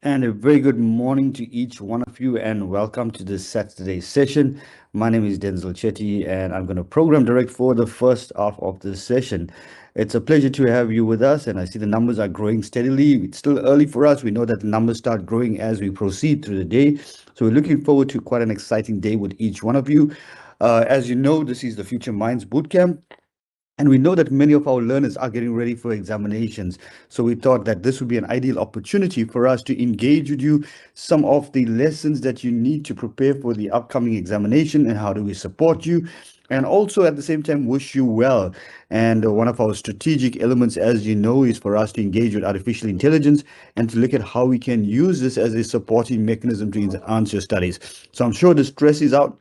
And a very good morning to each one of you, and welcome to this Saturday session. My name is Denzel Chetty, and I'm going to program direct for the first half of this session. It's a pleasure to have you with us, and I see the numbers are growing steadily. It's still early for us. We know that the numbers start growing as we proceed through the day. So we're looking forward to quite an exciting day with each one of you. As you know, this is the Future Minds Bootcamp. And we know that many of our learners are getting ready for examinations. So we thought that this would be an ideal opportunity for us to engage with you, some of the lessons that you need to prepare for the upcoming examination and how do we support you. And also at the same time, wish you well. And one of our strategic elements, as you know, is for us to engage with artificial intelligence and to look at how we can use this as a supporting mechanism to enhance your studies. So I'm sure the stress is out.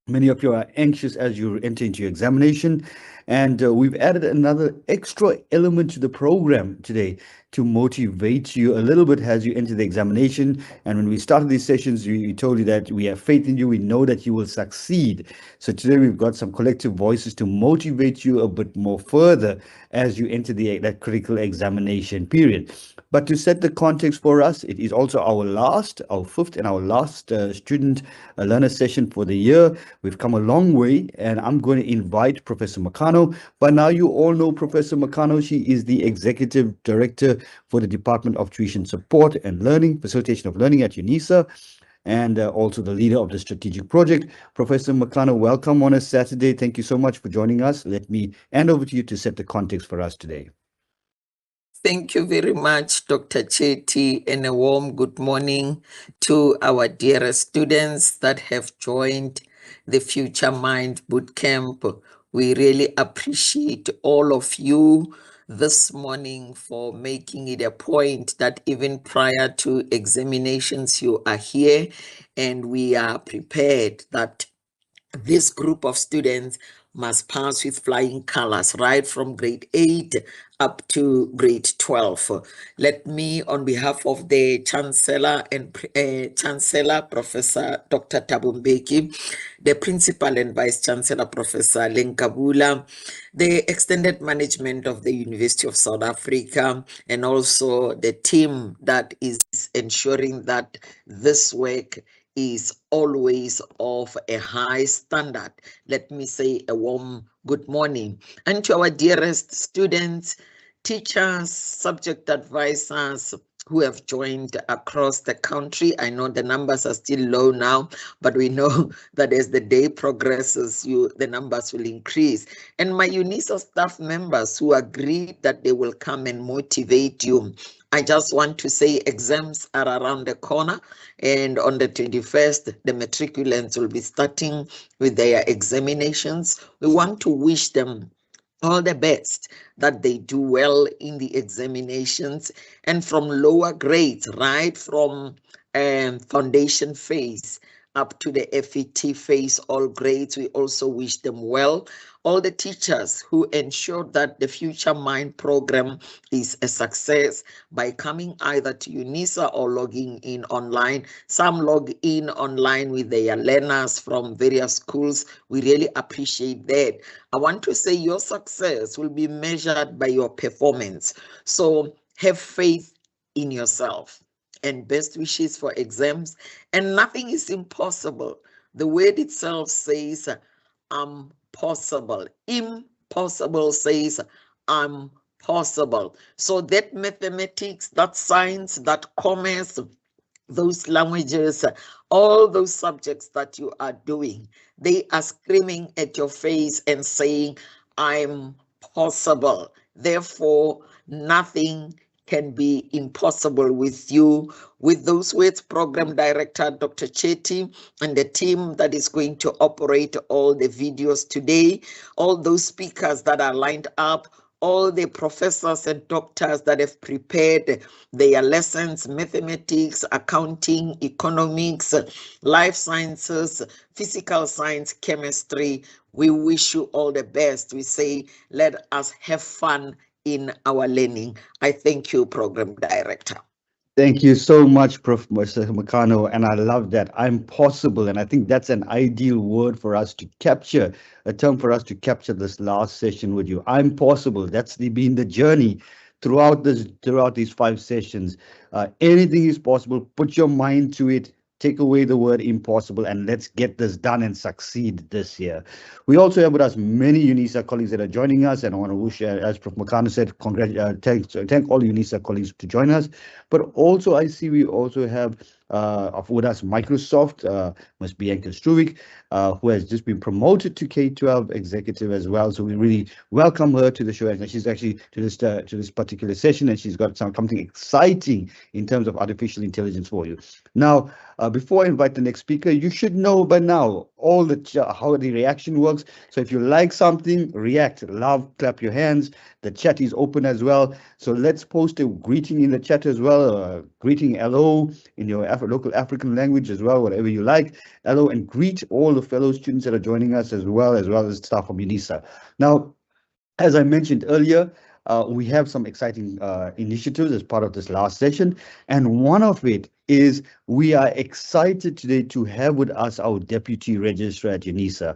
Many of you are anxious as you enter into your examination, and we've added another extra element to the program today to motivate you a little bit as you enter the examination. And when we started these sessions, we told you that we have faith in you. We know that you will succeed. So today we've got some collective voices to motivate you a bit more further as you enter that critical examination period. But to set the context for us, it is also our fifth and our last student learner session for the year. We've come a long way, and I'm going to invite Professor Makano. By now, you all know Professor Makano. She is the Executive Director for the Department of Tuition Support and Learning, Facilitation of Learning at UNISA, and also the leader of the strategic project. Professor Makano, welcome on a Saturday. Thank you so much for joining us. Let me hand over to you to set the context for us today. Thank you very much, Dr. Chetty, and a warm good morning to our dearest students that have joined the Future Mind Bootcamp. We really appreciate all of you this morning for making it a point that even prior to examinations, you are here, and we are prepared that this group of students must pass with flying colors, right from grade 8 up to grade 12. Let me, on behalf of the Chancellor and Chancellor, Professor Dr. Tabumbeki, the Principal and Vice Chancellor, Professor Lenkabula, the extended management of the University of South Africa, and also the team that is ensuring that this work is always of a high standard. Let me say a warm good morning. And to our dearest students, teachers, subject advisors who have joined across the country. I know the numbers are still low now, but we know that as the day progresses, the numbers will increase. And my UNISA staff members who agreed that they will come and motivate you. I just want to say exams are around the corner, and on the 21st, the matriculants will be starting with their examinations. We want to wish them all the best, that they do well in the examinations, and from lower grades, right from foundation phase up to the FET phase, all grades, we also wish them well. All the teachers who ensured that the Future Mind program is a success by coming either to UNISA or logging in online. Some log in online with their learners from various schools. We really appreciate that. I want to say your success will be measured by your performance. So have faith in yourself, and best wishes for exams. And nothing is impossible. The word itself says, I'm possible. Impossible says, I'm possible. So that mathematics, that science, that commerce, those languages, all those subjects that you are doing, they are screaming at your face and saying, I'm possible. Therefore, nothing can be impossible with you. With those words, Program Director Dr. Chetty and the team that is going to operate all the videos today, all those speakers that are lined up, all the professors and doctors that have prepared their lessons, mathematics, accounting, economics, life sciences, physical science, chemistry. We wish you all the best. We say, let us have fun in our learning. I thank you, Program Director. Thank you so much, Prof. Makano, and I love that. I'm possible, and I think that's an ideal word for us to capture, a term for us to capture this last session with you. I'm possible. That's been the journey throughout these 5 sessions. Anything is possible. Put your mind to it. Take away the word impossible, and let's get this done and succeed this year. We also have with us many UNISA colleagues that are joining us, and I want to wish, as Prof. Makano said, thank all UNISA colleagues to join us. But also, I see we also have with us Microsoft, Ms. Bianca Struwik, who has just been promoted to K-12 executive as well. So we really welcome her to the show. And she's actually to this particular session, and she's got something exciting in terms of artificial intelligence for you. Now, before I invite the next speaker, you should know by now all how the reaction works. So if you like something, react, love, clap your hands. The chat is open as well. So let's post a greeting in the chat as well. Greeting hello in your local African language as well, whatever you like. Hello, and greet all the fellow students that are joining us as well as staff from UNISA. Now, as I mentioned earlier, we have some exciting initiatives as part of this last session, and one of it is we are excited today to have with us our Deputy Registrar at UNISA,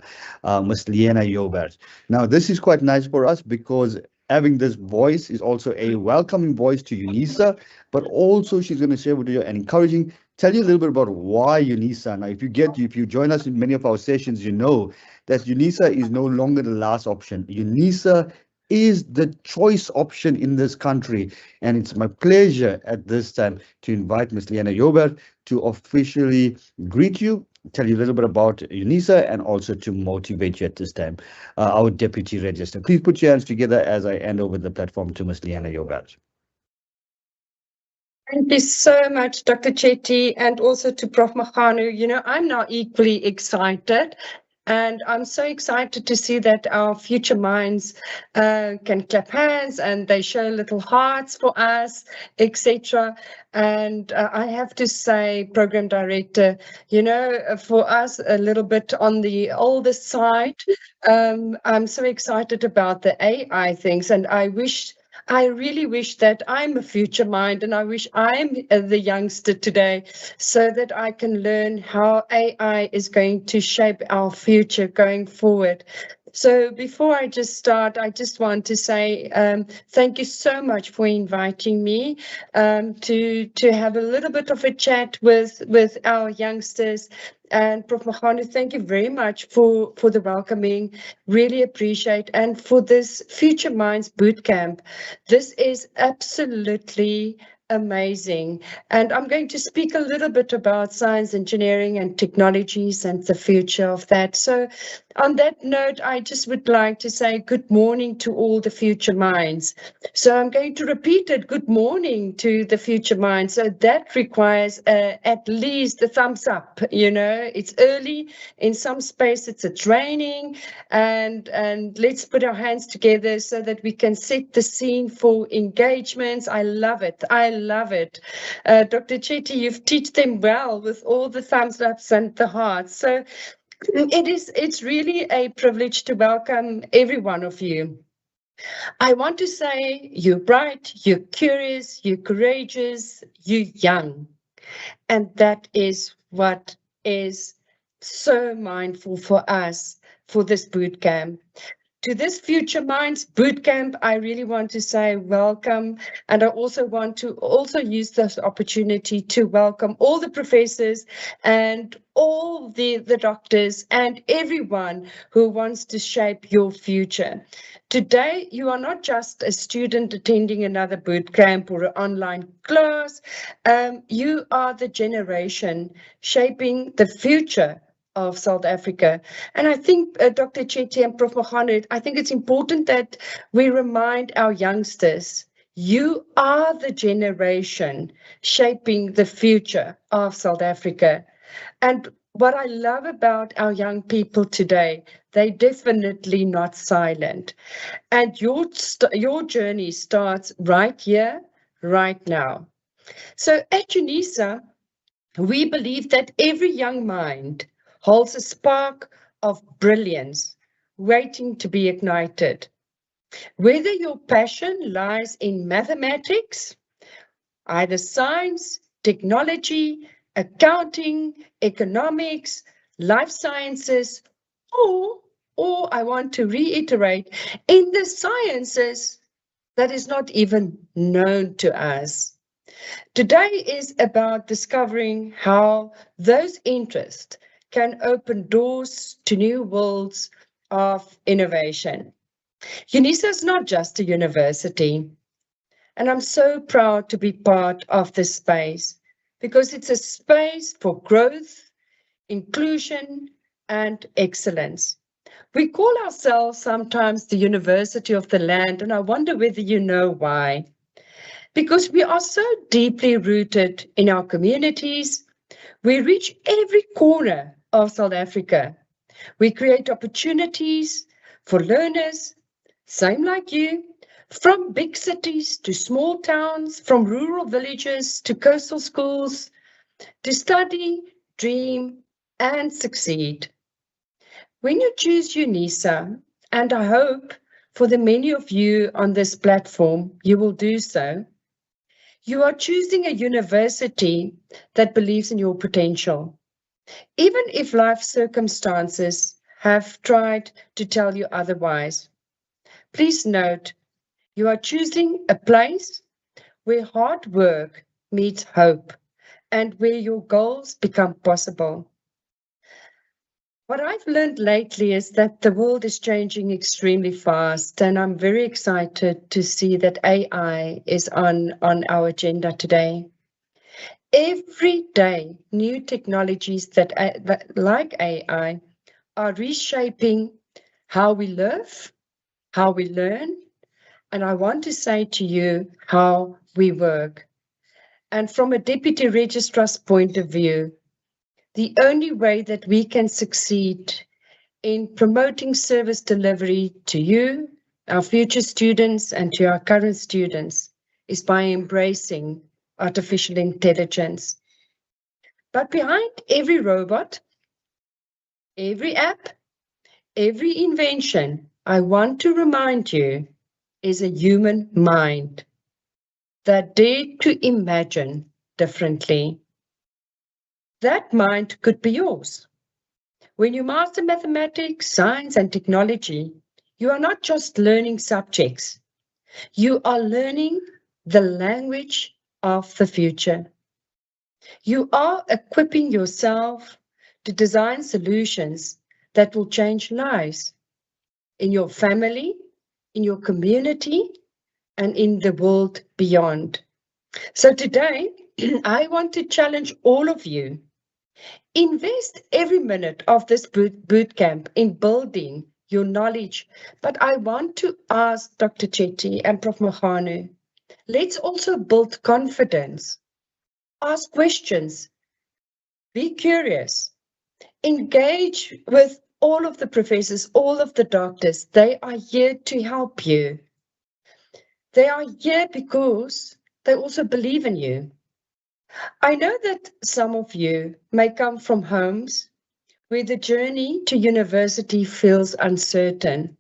Ms. Leanna Jobert. Now, this is quite nice for us because having this voice is also a welcoming voice to UNISA, but also she's going to share with you and tell you a little bit about why UNISA. Now, if you join us in many of our sessions, you know that UNISA is no longer the last option. UNISA is the choice option in this country. And it's my pleasure at this time to invite Ms. Leanna Jobert to officially greet you, tell you a little bit about UNISA, and also to motivate you at this time. Our Deputy Registrar. Please put your hands together as I hand over the platform to Ms. Leanna Jobert. Thank you so much, Dr. Chetty, and also to Prof. Makano. You know, I'm now equally excited And I'm so excited to see that our future minds can clap hands and they show little hearts for us, etc. And I have to say, Program Director, for us a little bit on the older side, I'm so excited about the AI things, and I really wish that I'm a future mind and I wish I'm the youngster today so that I can learn how AI is going to shape our future going forward. So before I just start, I just want to say thank you so much for inviting me to have a little bit of a chat with our youngsters. And Prof. Mahanu, thank you very much for the welcoming. Really appreciate. And for this Future Minds Bootcamp, this is absolutely amazing. And I'm going to speak a little bit about science, engineering, and technologies and the future of that. So on that note, I just would like to say good morning to all the future minds. So I'm going to repeat it. Good morning to the future minds. So that requires at least a thumbs up. It's early. In some space, it's raining. And let's put our hands together so that we can set the scene for engagements. I love it. I love it. Dr. Chetty, you've taught them well with all the thumbs ups and the hearts. So it's really a privilege to welcome every one of you. I want to say you're bright, you're curious, you're courageous, you're young. And that is what is so mindful for us for this boot camp. To this Future Minds Bootcamp, I really want to say welcome. And I also want to use this opportunity to welcome all the professors and all the doctors and everyone who wants to shape your future. Today, you are not just a student attending another bootcamp or an online class. You are the generation shaping the future of South Africa. And I think, Dr. Chetty and Prof. Mohammed, I think it's important that we remind our youngsters, you are the generation shaping the future of South Africa. And what I love about our young people today, they're definitely not silent. And your journey starts right here, right now. So at UNISA, we believe that every young mind holds a spark of brilliance waiting to be ignited. Whether your passion lies in mathematics, either science, technology, accounting, economics, life sciences, or I want to reiterate, in the sciences that is not even known to us. Today is about discovering how those interests can open doors to new worlds of innovation. UNISA is not just a university, and I'm so proud to be part of this space because it's a space for growth, inclusion, and excellence. We call ourselves sometimes the University of the Land, and I wonder whether you know why. Because we are so deeply rooted in our communities, we reach every corner of South Africa. We create opportunities for learners, same like you, from big cities to small towns, from rural villages to coastal schools, to study, dream, and succeed. When you choose UNISA, and I hope for the many of you on this platform, you will do so, you are choosing a university that believes in your potential. Even if life circumstances have tried to tell you otherwise, please note you are choosing a place where hard work meets hope and where your goals become possible. What I've learned lately is that the world is changing extremely fast, and I'm very excited to see that AI is on our agenda today. Every day, new technologies that like AI are reshaping how we live, how we learn, and I want to say to you how we work. And from a deputy registrar's point of view, the only way that we can succeed in promoting service delivery to you, our future students, and to our current students is by embracing artificial intelligence. But behind every robot, every app, every invention, I want to remind you, is a human mind that dared to imagine differently. That mind could be yours. When you master mathematics, science, and technology, you are not just learning subjects, you are learning the language of the future. You are equipping yourself to design solutions that will change lives in your family, in your community, and in the world beyond. So today, I want to challenge all of you. Invest every minute of this boot camp in building your knowledge. But I want to ask Dr. Chetty and Prof. Mohanu, let's also build confidence. Ask questions. Be curious. Engage with all of the professors, all of the doctors. They are here to help you. They are here because they also believe in you. I know that some of you may come from homes where the journey to university feels uncertain.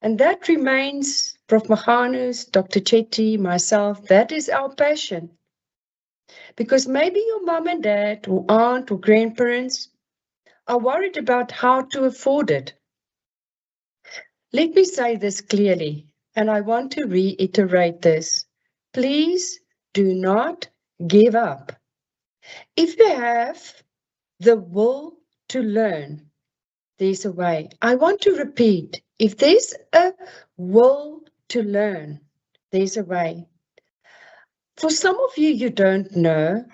And that remains Prof. Mahanu's, Dr. Chetty, myself, that is our passion. Because maybe your mom and dad or aunt or grandparents are worried about how to afford it. Let me say this clearly, and I want to reiterate this. Please do not give up. If you have the will to learn, there's a way. I want to repeat, if there's a will to learn, there's a way. For some of you, you don't know,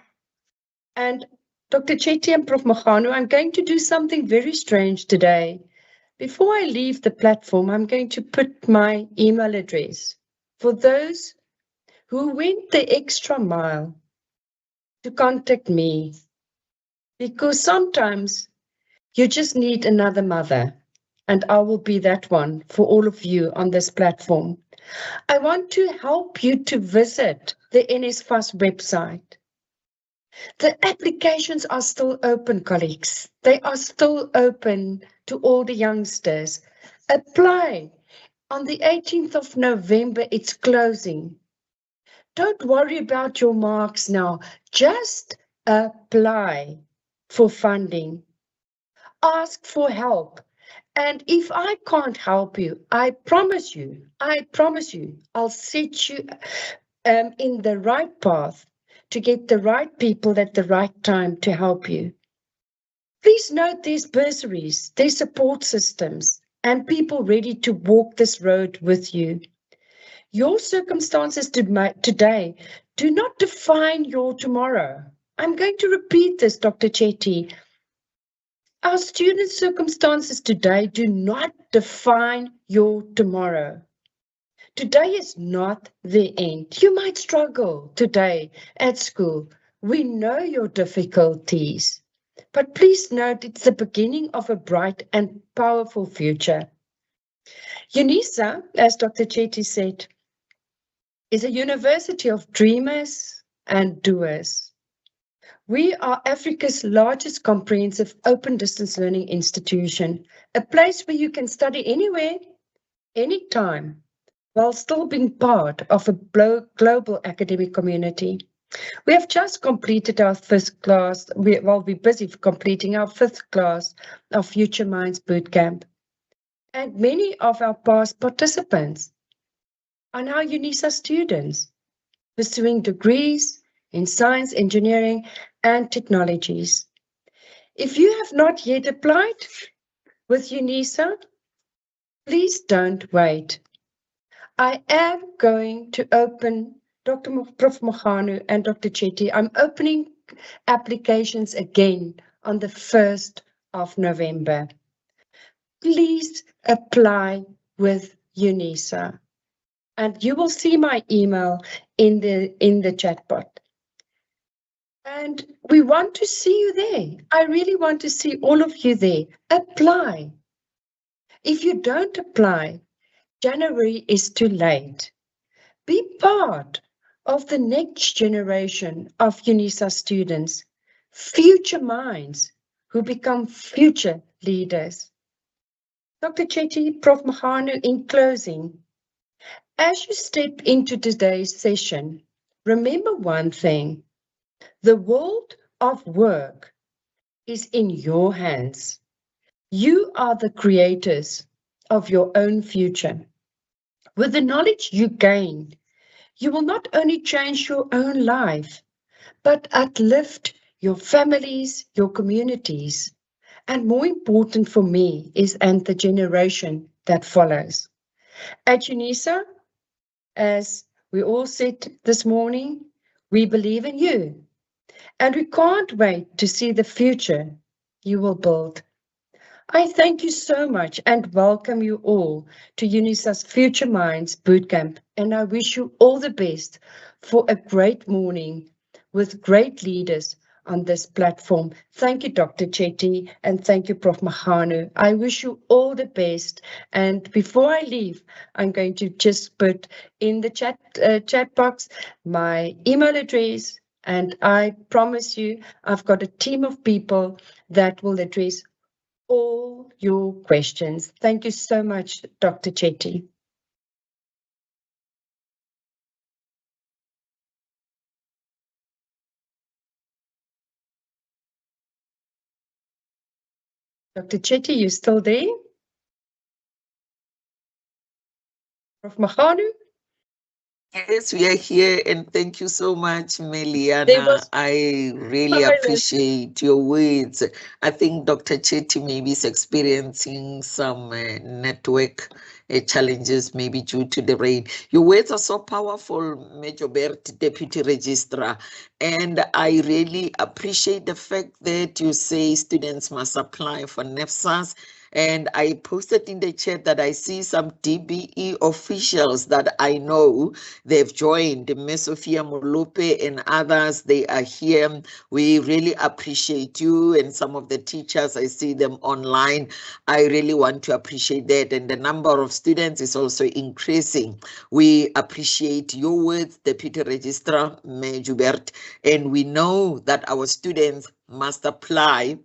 and Dr. Chetty and Prof. Mohanu, I'm going to do something very strange today. Before I leave the platform, I'm going to put my email address for those who went the extra mile to contact me, because sometimes you just need another mother, and I will be that one for all of you on this platform. I want to help you to visit the NSFAS website. The applications are still open, colleagues. They are still open to all the youngsters. Apply. On the 18th of November, it's closing. Don't worry about your marks now. Just apply for funding. Ask for help. And if I can't help you, I promise you, I'll set you in the right path to get the right people at the right time to help you. Please note there's bursaries, there's support systems, and people ready to walk this road with you. Your circumstances today do not define your tomorrow. I'm going to repeat this, Dr. Chetty. Our students' circumstances today do not define your tomorrow. Today is not the end. You might struggle today at school. We know your difficulties, but please note it's the beginning of a bright and powerful future. UNISA, as Dr. Chetty said, is a university of dreamers and doers. We are Africa's largest comprehensive open distance learning institution, a place where you can study anywhere, anytime, while still being part of a global academic community. We have just completed our fifth class, we're busy completing our fifth class of Future Minds Bootcamp. And many of our past participants are now UNISA students, pursuing degrees in science, engineering, and technologies. If you have not yet applied with UNISA, please don't wait. I am going to open, Prof. Mohanu and Dr. Chetty, I'm opening applications again on the 1st of November. Please apply with UNISA. And you will see my email in the chat box. And we want to see you there. I really want to see all of you there. Apply. If you don't apply, January is too late. Be part of the next generation of UNISA students, future minds who become future leaders. Dr. Chetty, Prof. Mahanu, in closing, as you step into today's session, remember one thing. The world of work is in your hands. You are the creators of your own future. With the knowledge you gain, you will not only change your own life, but uplift your families, your communities, and more important for me is and the generation that follows. At UNISA, as we all said this morning, we believe in you, and we can't wait to see the future you will build. I thank you so much and welcome you all to UNISA's Future Minds Bootcamp, and I wish you all the best for a great morning with great leaders on this platform. Thank you, Dr. Chetty, and thank you, Prof. Mahanu. I wish you all the best. And before I leave, I'm going to just put in the chat box my email address, and I promise you, I've got a team of people that will address all your questions. Thank you so much, Dr. Chetty. Dr. Chetty, you still there? Prof. Mahanu? Yes, we are here, and thank you so much, There Meliana. was I really silence. appreciate your words. I think Dr. Chetty maybe is experiencing some network challenges, maybe due to the rain. Your words are so powerful, Major Bert, Deputy Registrar, and I really appreciate the fact that you say students must apply for NEFSAS. And I posted in the chat that I see some DBE officials that I know they've joined, Ms. Sophia Mulupe and others. They are here. We really appreciate you and some of the teachers. I see them online. I really want to appreciate that. And the number of students is also increasing. We appreciate your words, Deputy Registrar Jubert, and we know that our students must apply,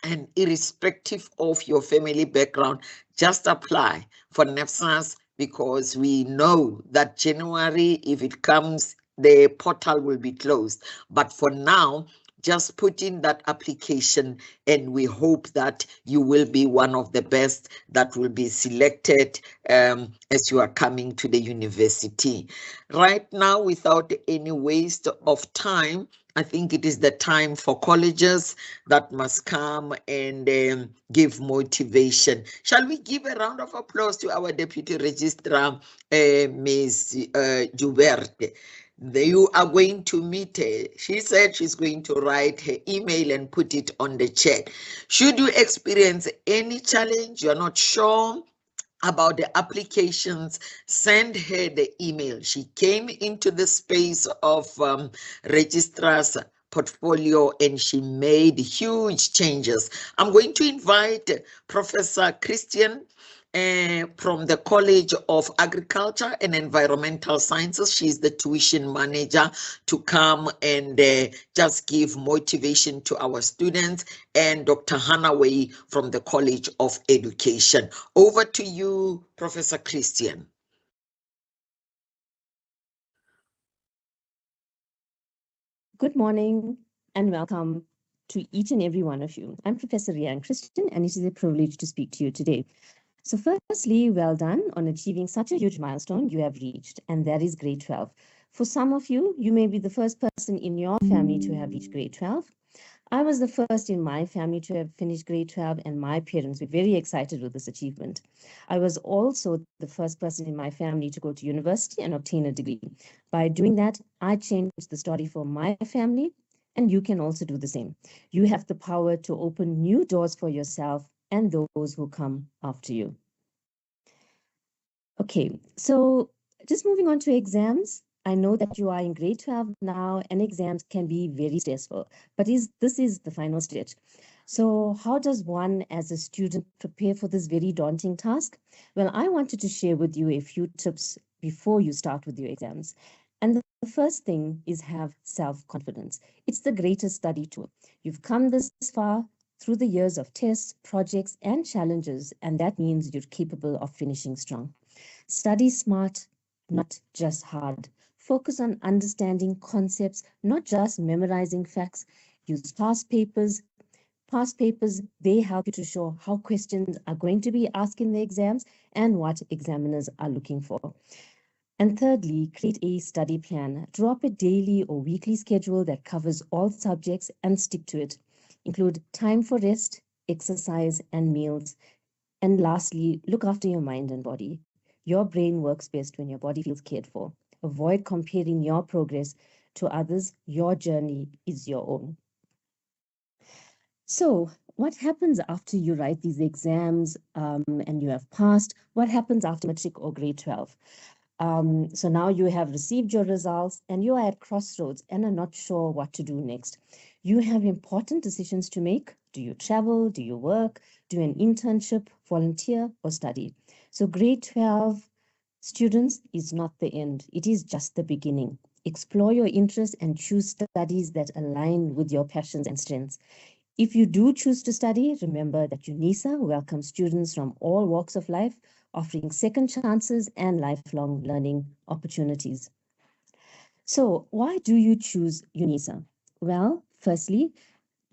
and irrespective of your family background, just apply for NEFSAS, because we know that January, if it comes, the portal will be closed. But for now, just put in that application, and we hope that you will be one of the best that will be selected as you are coming to the university. Right now, without any waste of time, I think it is the time for colleges that must come and give motivation. Shall we give a round of applause to our Deputy Registrar, Ms. Joubert? You are going to meet her. She said she's going to write her email and put it on the chat. Should you experience any challenge, you're not sure about the applications, send her the email. She came into the space of registrar's portfolio and she made huge changes. I'm going to invite Professor Christian from the College of Agriculture and Environmental Sciences. She's the tuition manager, to come and just give motivation to our students, and Dr. Hanaway from the College of Education. Over to you, Professor Christian. Good morning and welcome to each and every one of you. I'm Professor Rian Christian, and it is a privilege to speak to you today. So firstly, well done on achieving such a huge milestone you have reached, and that is grade 12. For some of you, you may be the first person in your family to have reached grade 12. I was the first in my family to have finished grade 12, and my parents were very excited with this achievement. I was also the first person in my family to go to university and obtain a degree. By doing that, I changed the story for my family, and you can also do the same. You have the power to open new doors for yourself and those who come after you. Okay, so just moving on to exams. I know that you are in grade 12 now, and exams can be very stressful, but this is the final stage. So how does one as a student prepare for this very daunting task? Well, I wanted to share with you a few tips before you start with your exams. And the first thing is have self-confidence. It's the greatest study tool. You've come this far through the years of tests, projects, and challenges, and that means you're capable of finishing strong. Study smart, not just hard. Focus on understanding concepts, not just memorizing facts. Use past papers. Past papers, they help you to show how questions are going to be asked in the exams and what examiners are looking for. And thirdly, create a study plan. Draw up a daily or weekly schedule that covers all subjects and stick to it. Include time for rest, exercise, and meals. And lastly, look after your mind and body. Your brain works best when your body feels cared for. Avoid comparing your progress to others. Your journey is your own. So, what happens after you write these exams and you have passed? What happens after matric or grade 12? So now you have received your results and you are at crossroads and are not sure what to do next. You have important decisions to make. Do you travel? Do you work? Do an internship, volunteer, or study? So grade 12 students is not the end. It is just the beginning. Explore your interests and choose studies that align with your passions and strengths. If you do choose to study, remember that UNISA welcomes students from all walks of life, offering second chances and lifelong learning opportunities. So why do you choose UNISA? Well, firstly,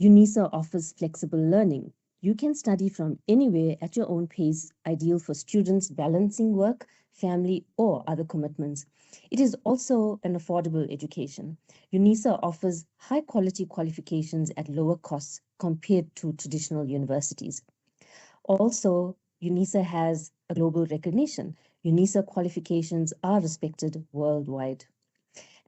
UNISA offers flexible learning. You can study from anywhere at your own pace, ideal for students balancing work, family, or other commitments. It is also an affordable education. UNISA offers high quality qualifications at lower costs compared to traditional universities. Also, UNISA has a global recognition. UNISA qualifications are respected worldwide.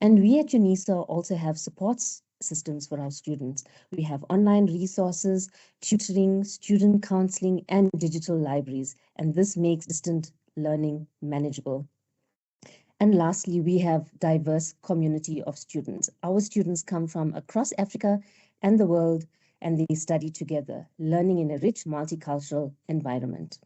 And we at UNISA also have support systems for our students. We have online resources, tutoring, student counseling, and digital libraries. And this makes distant learning manageable. And lastly, we have diverse community of students. Our students come from across Africa and the world, and they study together, learning in a rich multicultural environment.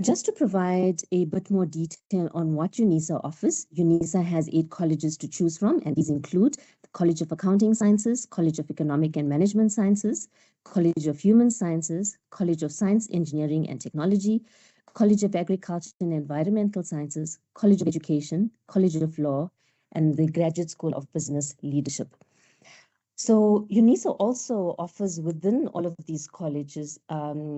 Just to provide a bit more detail on what UNISA offers, UNISA has 8 colleges to choose from, and these include the College of Accounting Sciences, College of Economic and Management Sciences, College of Human Sciences, College of Science, Engineering and Technology, College of Agriculture and Environmental Sciences, College of Education, College of Law, and the Graduate School of Business Leadership. So UNISA also offers within all of these colleges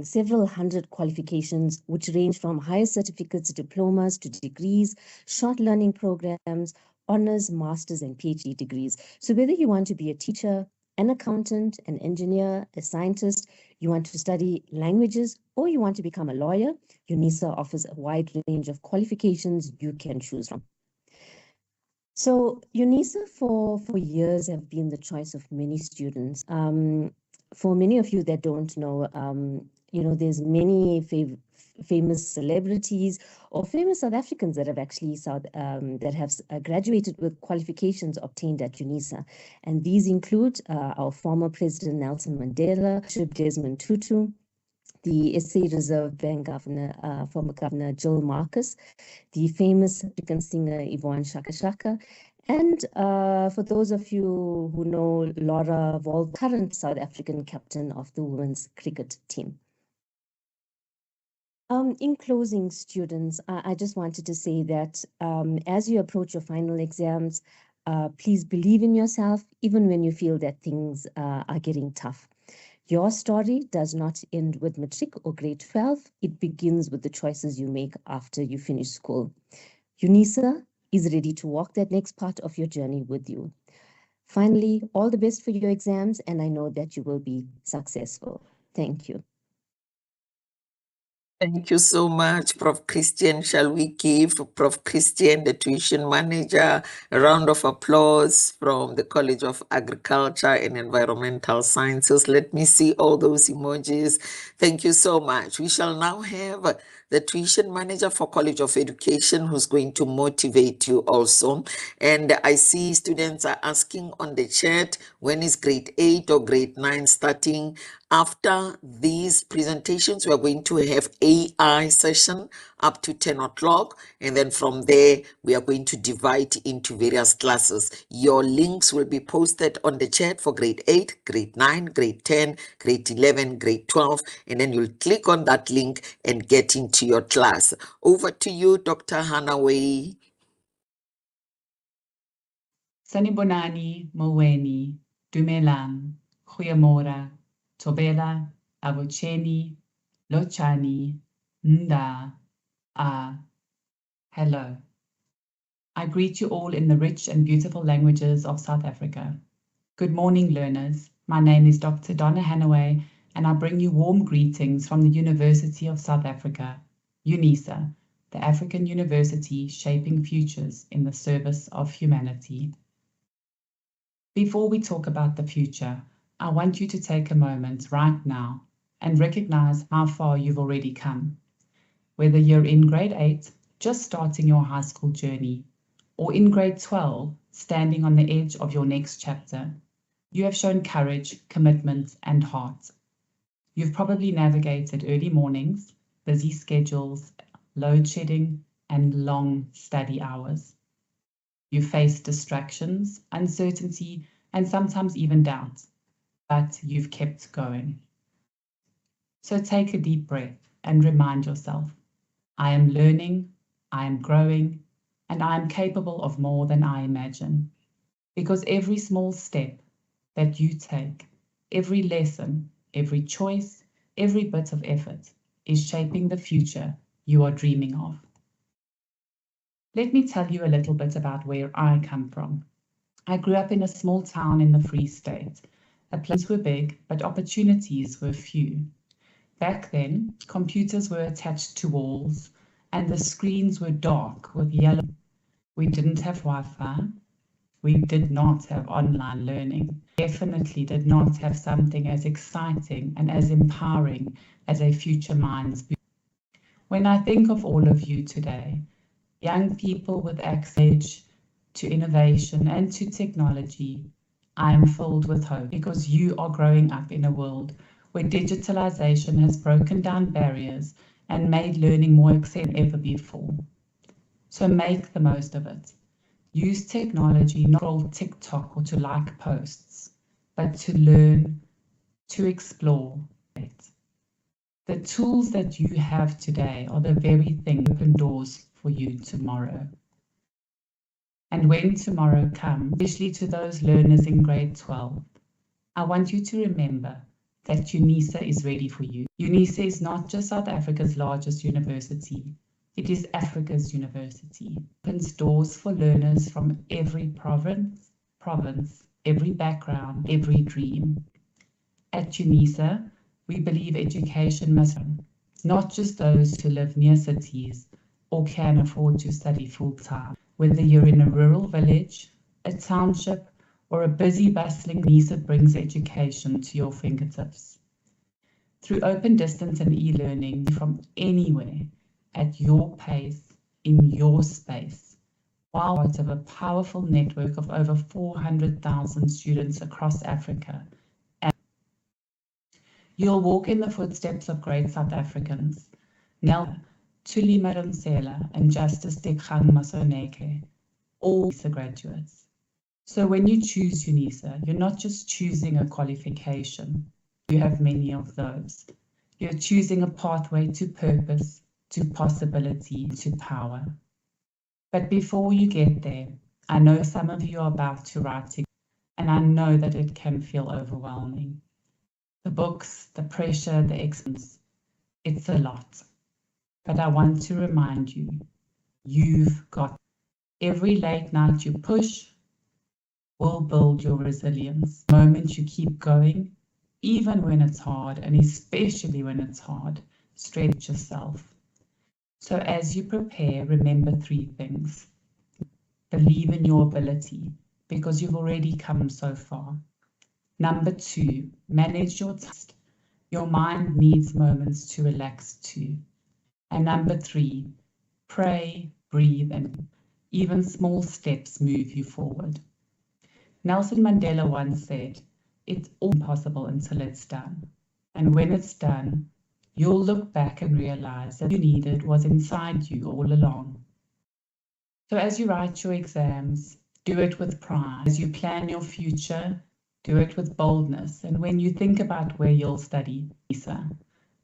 several hundred qualifications, which range from higher certificates, diplomas to degrees, short learning programs, honors, masters, and PhD degrees. So whether you want to be a teacher, an accountant, an engineer, a scientist, you want to study languages, or you want to become a lawyer, UNISA offers a wide range of qualifications you can choose from. So UNISA for years have been the choice of many students. For many of you that don't know, there's many famous celebrities or famous South Africans that have actually graduated with qualifications obtained at UNISA. And these include our former President Nelson Mandela, Bishop Desmond Tutu, the SA Reserve Bank Governor, former Governor Jill Marcus, the famous African singer Yvonne Shaka Shaka, and for those of you who know Laura Vol, current South African captain of the women's cricket team. In closing, students, I just wanted to say that as you approach your final exams, please believe in yourself, even when you feel that things are getting tough. Your story does not end with matric or grade 12. It begins with the choices you make after you finish school. UNISA is ready to walk that next part of your journey with you. Finally, all the best for your exams, and I know that you will be successful. Thank you. Thank you so much, Prof. Christian. Shall we give Prof. Christian, the tuition manager, a round of applause from the College of Agriculture and Environmental Sciences? Let me see all those emojis. Thank you so much. We shall now have the tuition manager for College of Education, who's going to motivate you also. And I see students are asking on the chat, when is grade 8 or grade 9 starting? After these presentations, we are going to have AI session up to 10 o'clock. And then from there, we are going to divide into various classes. Your links will be posted on the chat for grade 8, grade 9, grade 10, grade 11, grade 12. And then you'll click on that link and get into your class. Over to you, Dr. Hanaway. Sanibonani, Moweni, Dumelang, Goeiemôre, Tobela, Abucheni, Lochani, Nda, hello. I greet you all in the rich and beautiful languages of South Africa. Good morning, learners. My name is Dr. Donna Hanaway, and I bring you warm greetings from the University of South Africa, UNISA, the African University shaping futures in the service of humanity. Before we talk about the future, I want you to take a moment right now and recognize how far you've already come. Whether you're in grade 8, just starting your high school journey, or in grade 12, standing on the edge of your next chapter, you have shown courage, commitment, and heart. You've probably navigated early mornings, busy schedules, load shedding, and long study hours. You face distractions, uncertainty, and sometimes even doubt, but you've kept going. So take a deep breath and remind yourself, I am learning, I am growing, and I am capable of more than I imagine. Because every small step that you take, every lesson, every choice, every bit of effort is shaping the future you are dreaming of. Let me tell you a little bit about where I come from. I grew up in a small town in the Free State. The places were big, but opportunities were few. Back then, computers were attached to walls, and the screens were dark with yellow. We didn't have Wi-Fi. We did not have online learning. Definitely did not have something as exciting and as empowering as a Future Minds. When I think of all of you today, young people with access to innovation and to technology, I am filled with hope because you are growing up in a world where digitalization has broken down barriers and made learning more accessible than ever before. So make the most of it. Use technology not to scroll TikTok or to like posts, but to learn, to explore. The tools that you have today are the very thing that open doors for you tomorrow. And when tomorrow comes, especially to those learners in grade 12, I want you to remember that UNISA is ready for you. UNISA is not just South Africa's largest university, it is Africa's university. It opens doors for learners from every province, every background, every dream. At UNISA, we believe education must run, not just those who live near cities or can afford to study full-time. Whether you're in a rural village, a township, or a busy, bustling, UNISA brings education to your fingertips. Through open distance and e-learning from anywhere, at your pace, in your space, while part of a powerful network of over 400,000 students across Africa. You'll walk in the footsteps of great South Africans, Tuli Madonsela and Justice Dekgang Masoneke, all UNISA graduates. So when you choose UNISA, you're not just choosing a qualification. You have many of those. You're choosing a pathway to purpose, to possibility, to power. But before you get there, I know some of you are about to write, and I know that it can feel overwhelming. The books, the pressure, the exams, it's a lot. But I want to remind you, you've got every late night you push will build your resilience. The moment you keep going, even when it's hard, and especially when it's hard, stretch yourself. So as you prepare, remember 3 things. Believe in your ability, because you've already come so far. Number 2, manage your time. Your mind needs moments to relax too. And number 3, pray, breathe, and even small steps move you forward. Nelson Mandela once said, "It's all possible until it's done. And when it's done, you'll look back and realize that you needed was inside you all along." So as you write your exams, do it with pride. As you plan your future, do it with boldness. And when you think about where you'll study, UNISA,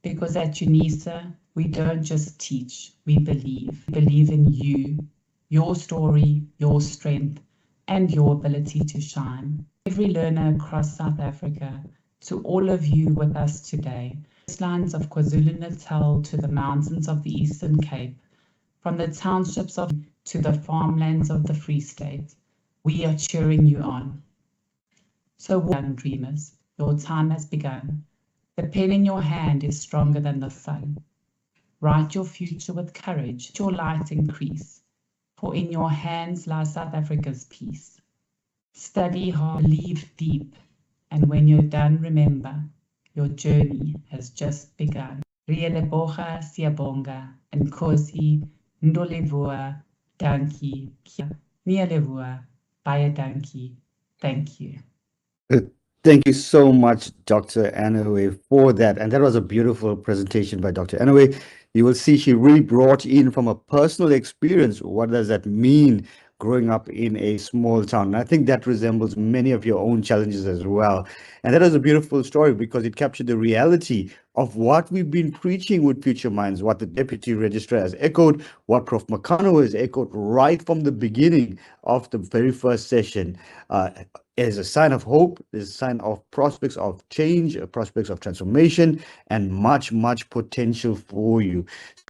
because at UNISA, we don't just teach, we believe. We believe in you, your story, your strength, and your ability to shine. Every learner across South Africa, to all of you with us today, coastlines of KwaZulu-Natal to the mountains of the Eastern Cape, from the townships of to the farmlands of the Free State, we are cheering you on. So well done, dreamers. Your time has begun. The pen in your hand is stronger than the sun. Write your future with courage, let your light increase, for in your hands lies South Africa's peace. Study hard, believe deep, and when you're done, remember, your journey has just begun. Rieleboga, Siyabonga, Nkosi, Ndolivua, Danki, Nielevua, Baya Danki. Thank you. Thank you so much, Dr. Anaway, for that. And that was a beautiful presentation by Dr. Anaway. You will see she really brought in from a personal experience. What does that mean growing up in a small town? And I think that resembles many of your own challenges as well. And that was a beautiful story because it captured the reality of what we've been preaching with Future Minds, what the Deputy Registrar has echoed, what Prof. Makano has echoed right from the beginning of the very first session. Is a sign of hope, is a sign of prospects of change, prospects of transformation, and much, much potential for you.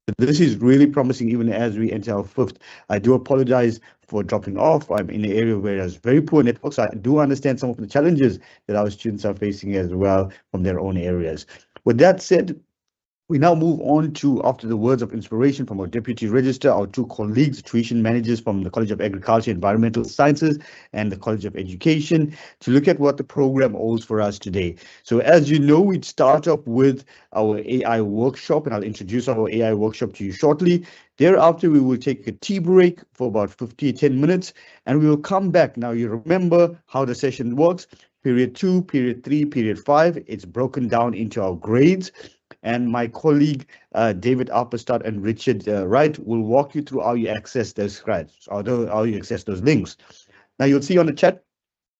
So this is really promising even as we enter our fifth. I do apologize for dropping off. I'm in an area where there's very poor network, so I do understand some of the challenges that our students are facing as well from their own areas. With that said, we now move on to, after the words of inspiration from our Deputy Registrar, our two colleagues, tuition managers from the College of Agriculture, Environmental Sciences and the College of Education, to look at what the program holds for us today. So as you know, we'd start up with our AI workshop, and I'll introduce our AI workshop to you shortly. Thereafter, we will take a tea break for about 10 minutes, and we will come back. Now, you remember how the session works. Period 2, period 3, period 5, it's broken down into our grades. And my colleague, David Alperstad and Richard Wright will walk you through how you access those grades, or how you access those links. Now, you'll see on the chat,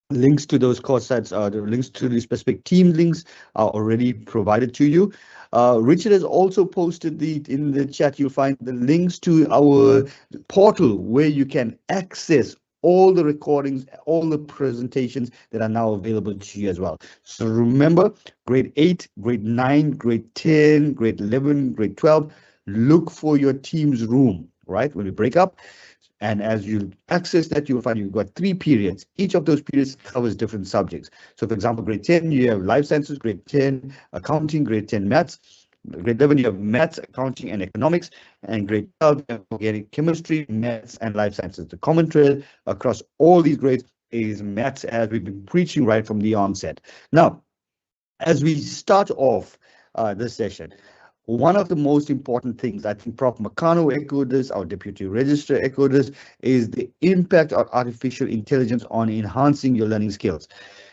links to those course sites, the links to the specific team links are already provided to you. Richard has also posted in the chat, you'll find the links to our portal where you can access all the recordings, all the presentations that are now available to you as well. So remember, grade 8, grade 9, grade 10, grade 11, grade 12, look for your team's room, right? When we break up. And as you access that, you'll find you've got 3 periods. Each of those periods covers different subjects. So for example, grade 10, you have life sciences, grade 10, accounting, grade 10, maths. Grade 11, you have maths, accounting, and economics. And grade 12, you have organic chemistry, maths, and life sciences. The common thread across all these grades is maths, as we've been preaching right from the onset. Now, as we start off this session, one of the most important things, I think Prof. Makano echoed this, our Deputy Registrar echoed this, is the impact of artificial intelligence on enhancing your learning skills.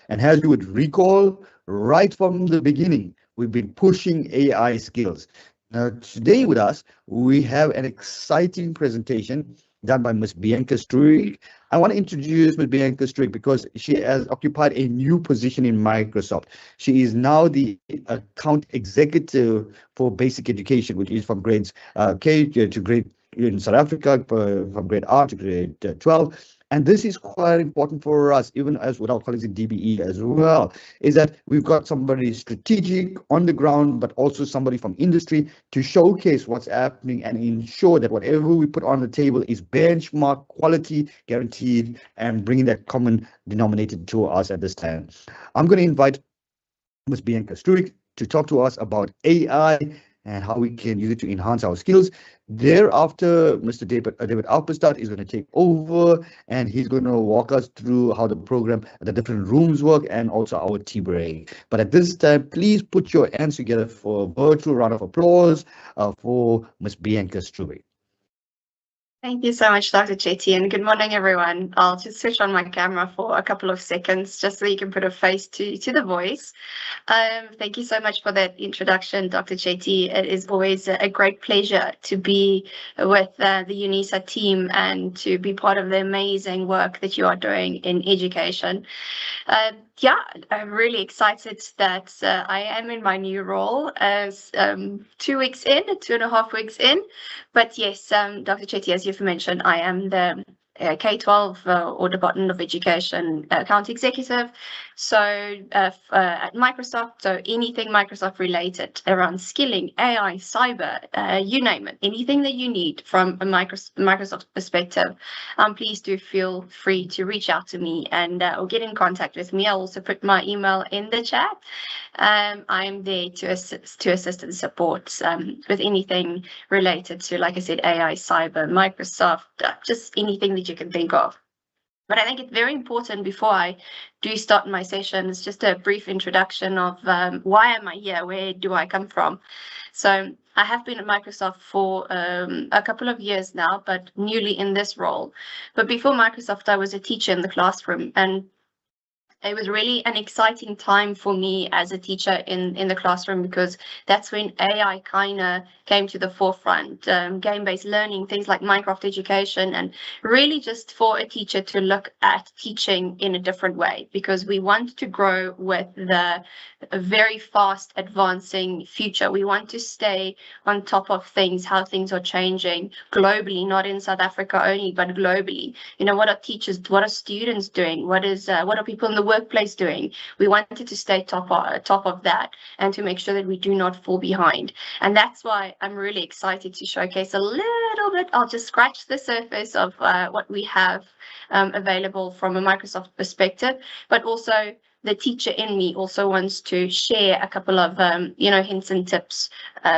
And as you would recall, right from the beginning, we've been pushing AI skills. Now, today with us, we have an exciting presentation done by Ms. Bianca Struik. I want to introduce Ms. Bianca Struik because she has occupied a new position in Microsoft. She is now the account executive for basic education, which is from grades K to grade in South Africa, from grade R to grade 12. And this is quite important for us, even as with our colleagues in DBE as well, is that we've got somebody strategic on the ground, but also somebody from industry to showcase what's happening and ensure that whatever we put on the table is benchmark quality, guaranteed, and bringing that common denominator to us at this time. I'm going to invite Ms. Bianca Struik to talk to us about AI and how we can use it to enhance our skills. Thereafter, Mr. David Alperstad is going to take over, and he's going to walk us through how the program, the different rooms work, and also our tea break. But at this time, please put your hands together for a virtual round of applause for Ms. Bianca Strube. Thank you so much, Dr. Chetty, and good morning, everyone. I'll just switch on my camera for a couple of seconds just so you can put a face to the voice. Thank you so much for that introduction, Dr. Chetty. It is always a great pleasure to be with the UNISA team and to be part of the amazing work that you are doing in education. Yeah, I'm really excited that I am in my new role as 2 weeks in, 2.5 weeks in. But yes, Dr. Chetty, as you've mentioned, I am the K-12 or Department of Education account executive. So at Microsoft, so anything Microsoft related around skilling, AI, cyber, you name it, anything that you need from a Microsoft perspective, please do feel free to reach out to me and or get in contact with me. I'll also put my email in the chat. I'm there to assist and support with anything related to, like I said, AI, cyber, Microsoft, just anything that you can think of. But I think it's very important before I do start my sessions, just a brief introduction of why am I here? Where do I come from? So I have been at Microsoft for a couple of years now, but newly in this role. But before Microsoft, I was a teacher in the classroom, and it was really an exciting time for me as a teacher in the classroom, because that's when AI kind of came to the forefront, game-based learning, things like Minecraft education, and really just for a teacher to look at teaching in a different way, because we want to grow with the very fast advancing future. We want to stay on top of things, how things are changing globally, not in South Africa only, but globally. You know, what are teachers, what are students doing? What are people in the workplace doing? We wanted to stay top of that and to make sure that we do not fall behind. And that's why I'm really excited to showcase a little bit. I'll just scratch the surface of what we have available from a Microsoft perspective, but also the teacher in me also wants to share a couple of hints and tips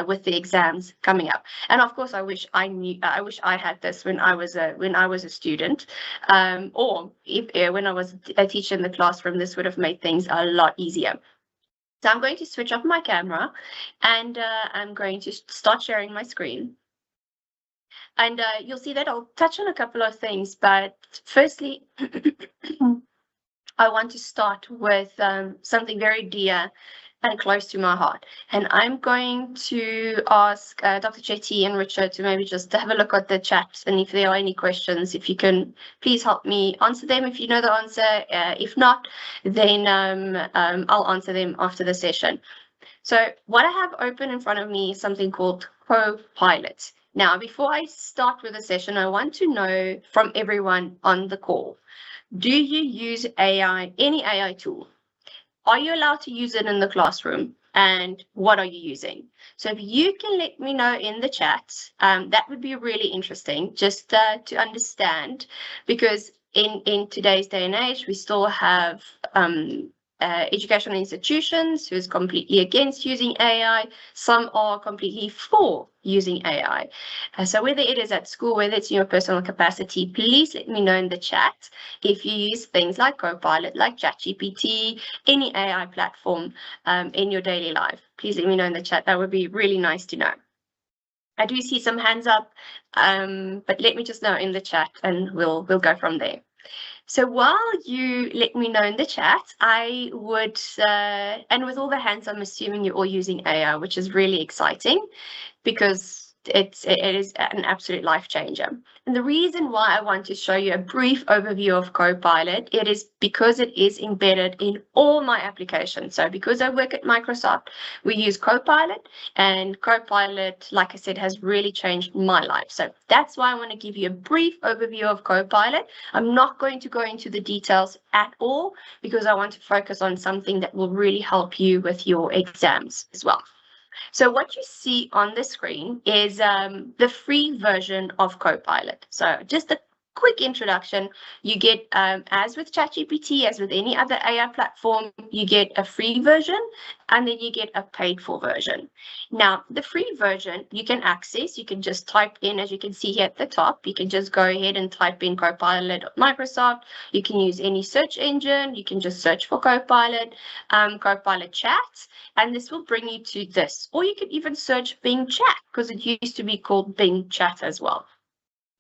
with the exams coming up. And of course, I wish I had this when I was a student, or if when I was a teacher in the classroom. This would have made things a lot easier. So I'm going to switch off my camera, and I'm going to start sharing my screen. And you'll see that I'll touch on a couple of things, but firstly, I want to start with something very dear and close to my heart. And I'm going to ask Dr. Chetty and Richard to maybe just have a look at the chat, and if there are any questions, if you can please help me answer them if you know the answer. If not, then I'll answer them after the session. So what I have open in front of me is something called Copilot. Now, before I start with the session, I want to know from everyone on the call, do you use AI, any AI tool? Are you allowed to use it in the classroom? And what are you using? So if you can let me know in the chat, that would be really interesting just to understand, because in today's day and age, we still have educational institutions who is completely against using AI. Some are completely for using AI. So whether it is at school, whether it's in your personal capacity, please let me know in the chat if you use things like Copilot, like ChatGPT, any AI platform in your daily life. Please let me know in the chat. That would be really nice to know. I do see some hands up, but let me just know in the chat and we'll go from there. So while you let me know in the chat, I would, and with all the hands, I'm assuming you're all using AI, which is really exciting, because it is an absolute life changer. And the reason why I want to show you a brief overview of Copilot, it is because it is embedded in all my applications. So because I work at Microsoft, we use Copilot, and Copilot, like I said, has really changed my life. So that's why I want to give you a brief overview of Copilot. I'm not going to go into the details at all, because I want to focus on something that will really help you with your exams as well. So what you see on the screen is the free version of Copilot. So just a quick introduction, you get, as with ChatGPT, as with any other AI platform, you get a free version and then you get a paid for version. Now, the free version you can access, you can just type in, as you can see here at the top, you can just go ahead and type in Copilot.Microsoft. You can use any search engine, you can just search for Copilot, Copilot Chat, and this will bring you to this. Or you could even search Bing Chat, because it used to be called Bing Chat as well.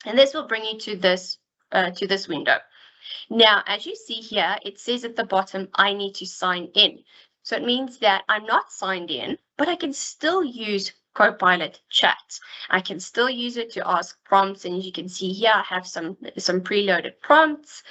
And this will bring you to this window. Now, as you see here, it says at the bottom, I need to sign in. So it means that I'm not signed in, but I can still use Copilot Chat. I can still use it to ask prompts, and as you can see here, I have some preloaded prompts,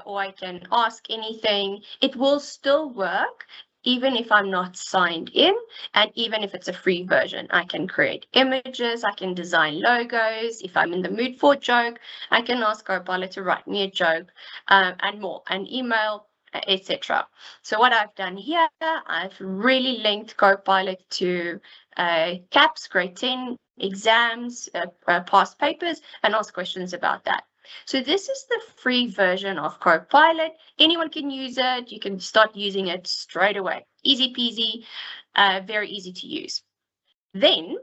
or I can ask anything. It will still work even if I'm not signed in, and even if it's a free version. I can create images, I can design logos. If I'm in the mood for a joke, I can ask Copilot to write me a joke, and more, an email, etc. So what I've done here, I've really linked Copilot to CAPS, grade 10 exams, past papers, and ask questions about that. So this is the free version of Copilot. Anyone can use it. You can start using it straight away. Easy peasy, very easy to use. Then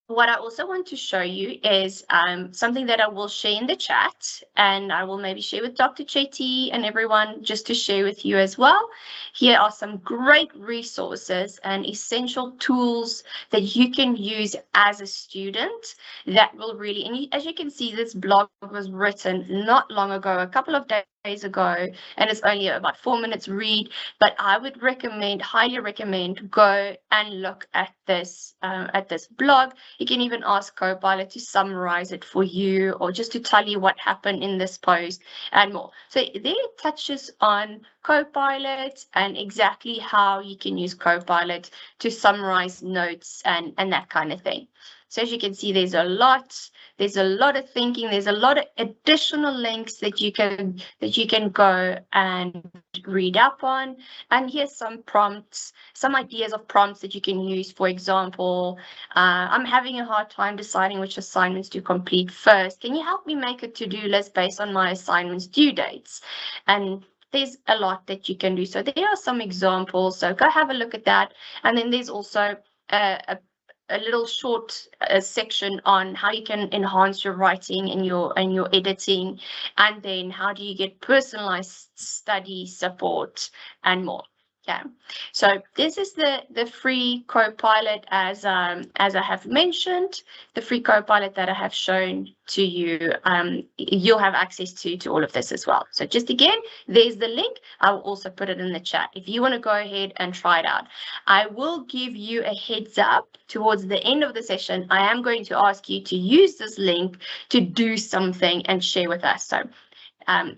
what I also want to show you is something that I will share in the chat, and I will maybe share with Dr. Chetty and everyone just to share with you as well. Here are some great resources and essential tools that you can use as a student that will really, and as you can see, this blog was written not long ago, a couple of days ago, and it's only about 4 minutes read, but I would recommend, highly recommend, go and look at this blog. You can even ask Copilot to summarize it for you, or just to tell you what happened in this post and more. So there it touches on Copilot and exactly how you can use Copilot to summarize notes and that kind of thing. So as you can see, there's a lot of thinking, there's a lot of additional links that you can go and read up on. And here's some prompts, some ideas of prompts that you can use. For example, I'm having a hard time deciding which assignments to complete first. Can you help me make a to-do list based on my assignments' due dates? And there's a lot that you can do. So there are some examples. So go have a look at that. And then there's also a little short section on how you can enhance your writing and your editing, and then how do you get personalized study support and more. Okay, so this is the free Copilot, as I have mentioned, the free Copilot that I have shown to you. You'll have access to all of this as well. So just again, there's the link. I will also put it in the chat if you want to go ahead and try it out. I will give you a heads up towards the end of the session. I am going to ask you to use this link to do something and share with us. So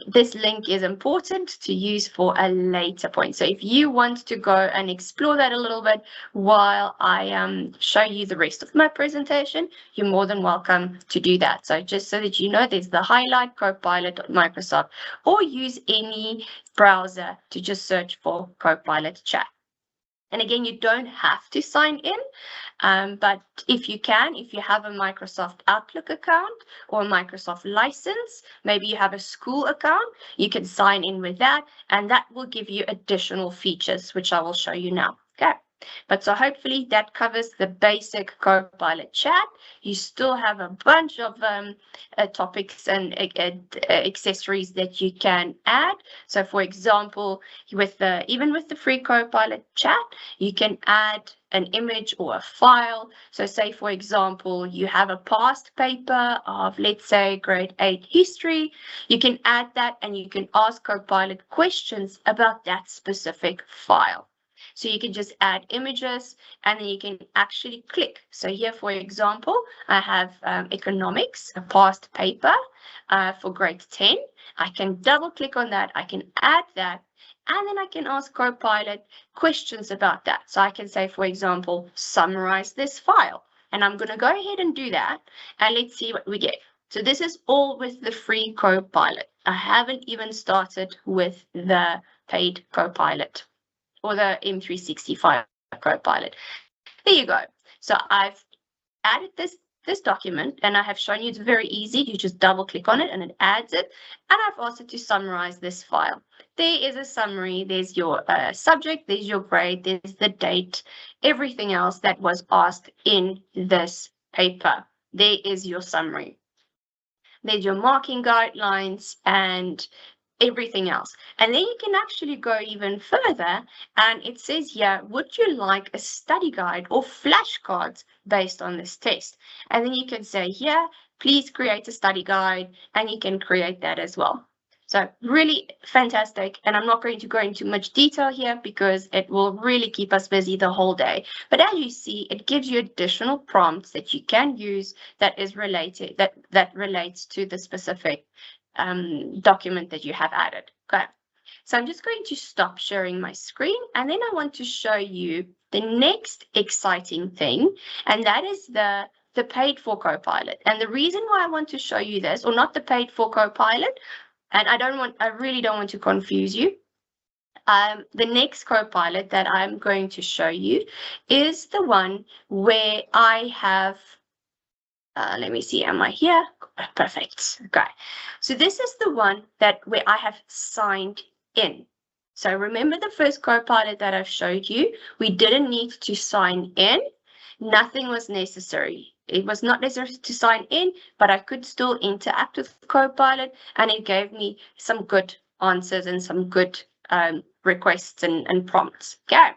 this link is important to use for a later point. So if you want to go and explore that a little bit while I show you the rest of my presentation, you're more than welcome to do that. So just so that you know, there's the highlight Copilot.Microsoft, or use any browser to just search for Copilot Chat. And again, you don't have to sign in, but if you have a Microsoft Outlook account or a Microsoft license, maybe you have a school account, you can sign in with that, and that will give you additional features, which I will show you now. Okay. But so hopefully that covers the basic Copilot Chat. You still have a bunch of topics and accessories that you can add. So for example, even with the free Copilot Chat, you can add an image or a file. So say, for example, you have a past paper of, let's say, grade 8 history. You can add that and you can ask Copilot questions about that specific file. So you can just add images and then you can actually click. So here, for example, I have economics, a past paper for grade 10. I can double click on that. I can add that. And then I can ask Copilot questions about that. So I can say, for example, summarize this file. And I'm going to go ahead and do that. And let's see what we get. So this is all with the free Copilot. I haven't even started with the paid Copilot, or the M365 Copilot. There you go. So I've added this this document, and I have shown you it's very easy. You just double click on it and it adds it. And I've asked it to summarize this file. There is a summary. There's your subject, there's your grade, there's the date, everything else that was asked in this paper. There is your summary. There's your marking guidelines and everything else. And then you can actually go even further, and it says here, would you like a study guide or flashcards based on this test? And then you can say here, please create a study guide, and you can create that as well. So really fantastic. And I'm not going to go into much detail here because it will really keep us busy the whole day. But as you see, it gives you additional prompts that you can use that is related, that relates to the specific document that you have added. Okay. So I'm just going to stop sharing my screen, and then I want to show you the next exciting thing, and that is the paid for Copilot. And the reason why I want to show you this, or not the paid for Copilot, and I really don't want to confuse you. The next Copilot that I'm going to show you is the one where I have, let me see, am I here? Perfect. Okay. So this is the one where I have signed in. So remember the first Copilot that I've showed you, we didn't need to sign in. Nothing was necessary. It was not necessary to sign in, but I could still interact with Copilot, and it gave me some good answers and some good requests and prompts. Okay.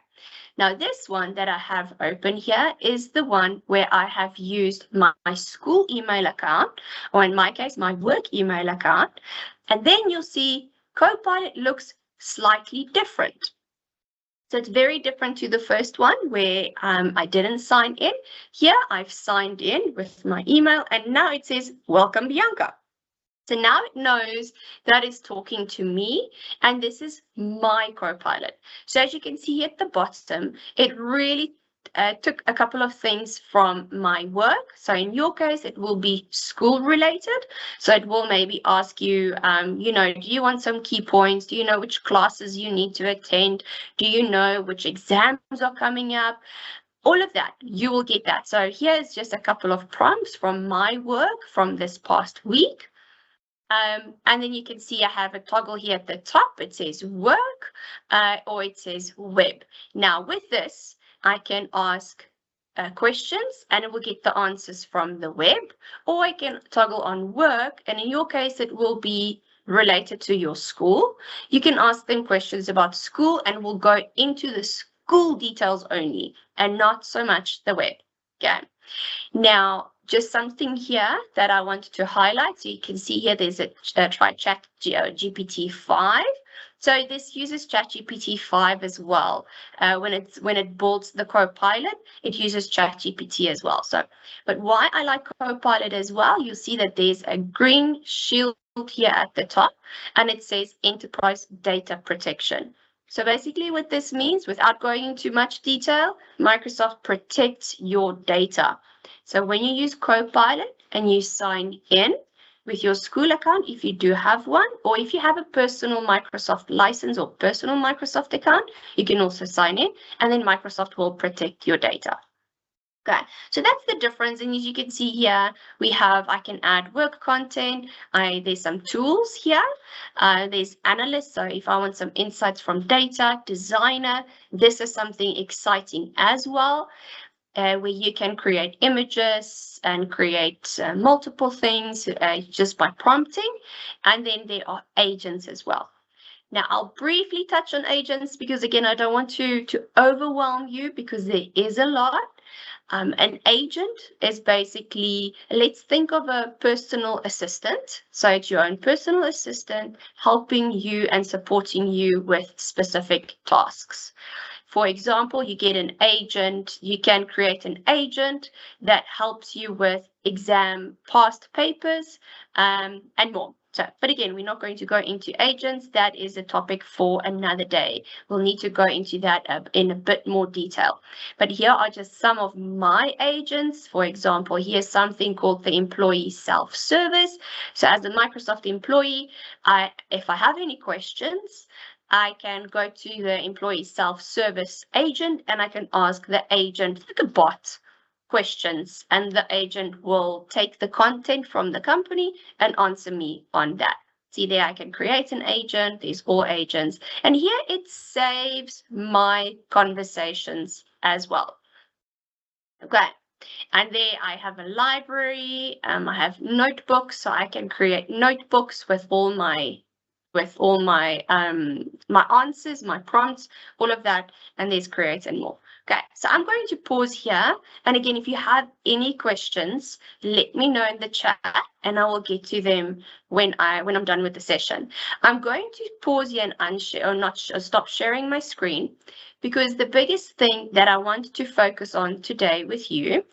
Now this one that I have open here is the one where I have used my school email account, or in my case, my work email account. And then you'll see Copilot looks slightly different. So it's very different to the first one where I didn't sign in. Here I've signed in with my email, and now it says, welcome, Bianca. So now it knows that it's talking to me, and this is my Copilot. So as you can see at the bottom, it really took a couple of things from my work. So in your case, it will be school related. So it will maybe ask you, you know, do you want some key points? Do you know which classes you need to attend? Do you know which exams are coming up? All of that, you will get that. So here's just a couple of prompts from my work from this past week. And then you can see I have a toggle here at the top. It says work or it says web. Now with this, I can ask questions and it will get the answers from the web, or I can toggle on work, and in your case, it will be related to your school. You can ask them questions about school and we'll go into the school details only and not so much the web. Okay. Now, just something here that I wanted to highlight. So you can see here there's a try chat GPT-5. So this uses ChatGPT-5 as well. When it builds the Copilot, it uses ChatGPT as well. So, but why I like Copilot as well, you'll see that there's a green shield here at the top, and it says Enterprise Data Protection. So basically what this means, without going into much detail, Microsoft protects your data. So when you use Copilot and you sign in with your school account, if you do have one, or if you have a personal Microsoft license or personal Microsoft account, you can also sign in, and then Microsoft will protect your data. Okay, so that's the difference. And as you can see here, I can add work content. There's some tools here. There's analyst. So if I want some insights from data, designer, this is something exciting as well. Where you can create images and create multiple things just by prompting. And then there are agents as well. Now, I'll briefly touch on agents because, again, I don't want to overwhelm you because there is a lot. An agent is basically, let's think of a personal assistant. So it's your own personal assistant helping you and supporting you with specific tasks. For example, you get an agent, you can create an agent that helps you with exam past papers and more. So, but again, we're not going to go into agents. That is a topic for another day. We'll need to go into that in a bit more detail. But here are just some of my agents. For example, here's something called the employee self-service. So as a Microsoft employee, if I have any questions, I can go to the employee self-service agent and I can ask the agent, like a bot, questions, and the agent will take the content from the company and answer me on that. See there, I can create an agent. There's all agents. And here it saves my conversations as well. Okay. And there I have a library. I have notebooks, so I can create notebooks with all my my answers, my prompts, all of that, and there's create and more. Okay, so I'm going to pause here. And again, if you have any questions, let me know in the chat and I will get to them when I'm done with the session. I'm going to pause here and unshare or not stop sharing my screen, because the biggest thing that I want to focus on today with you,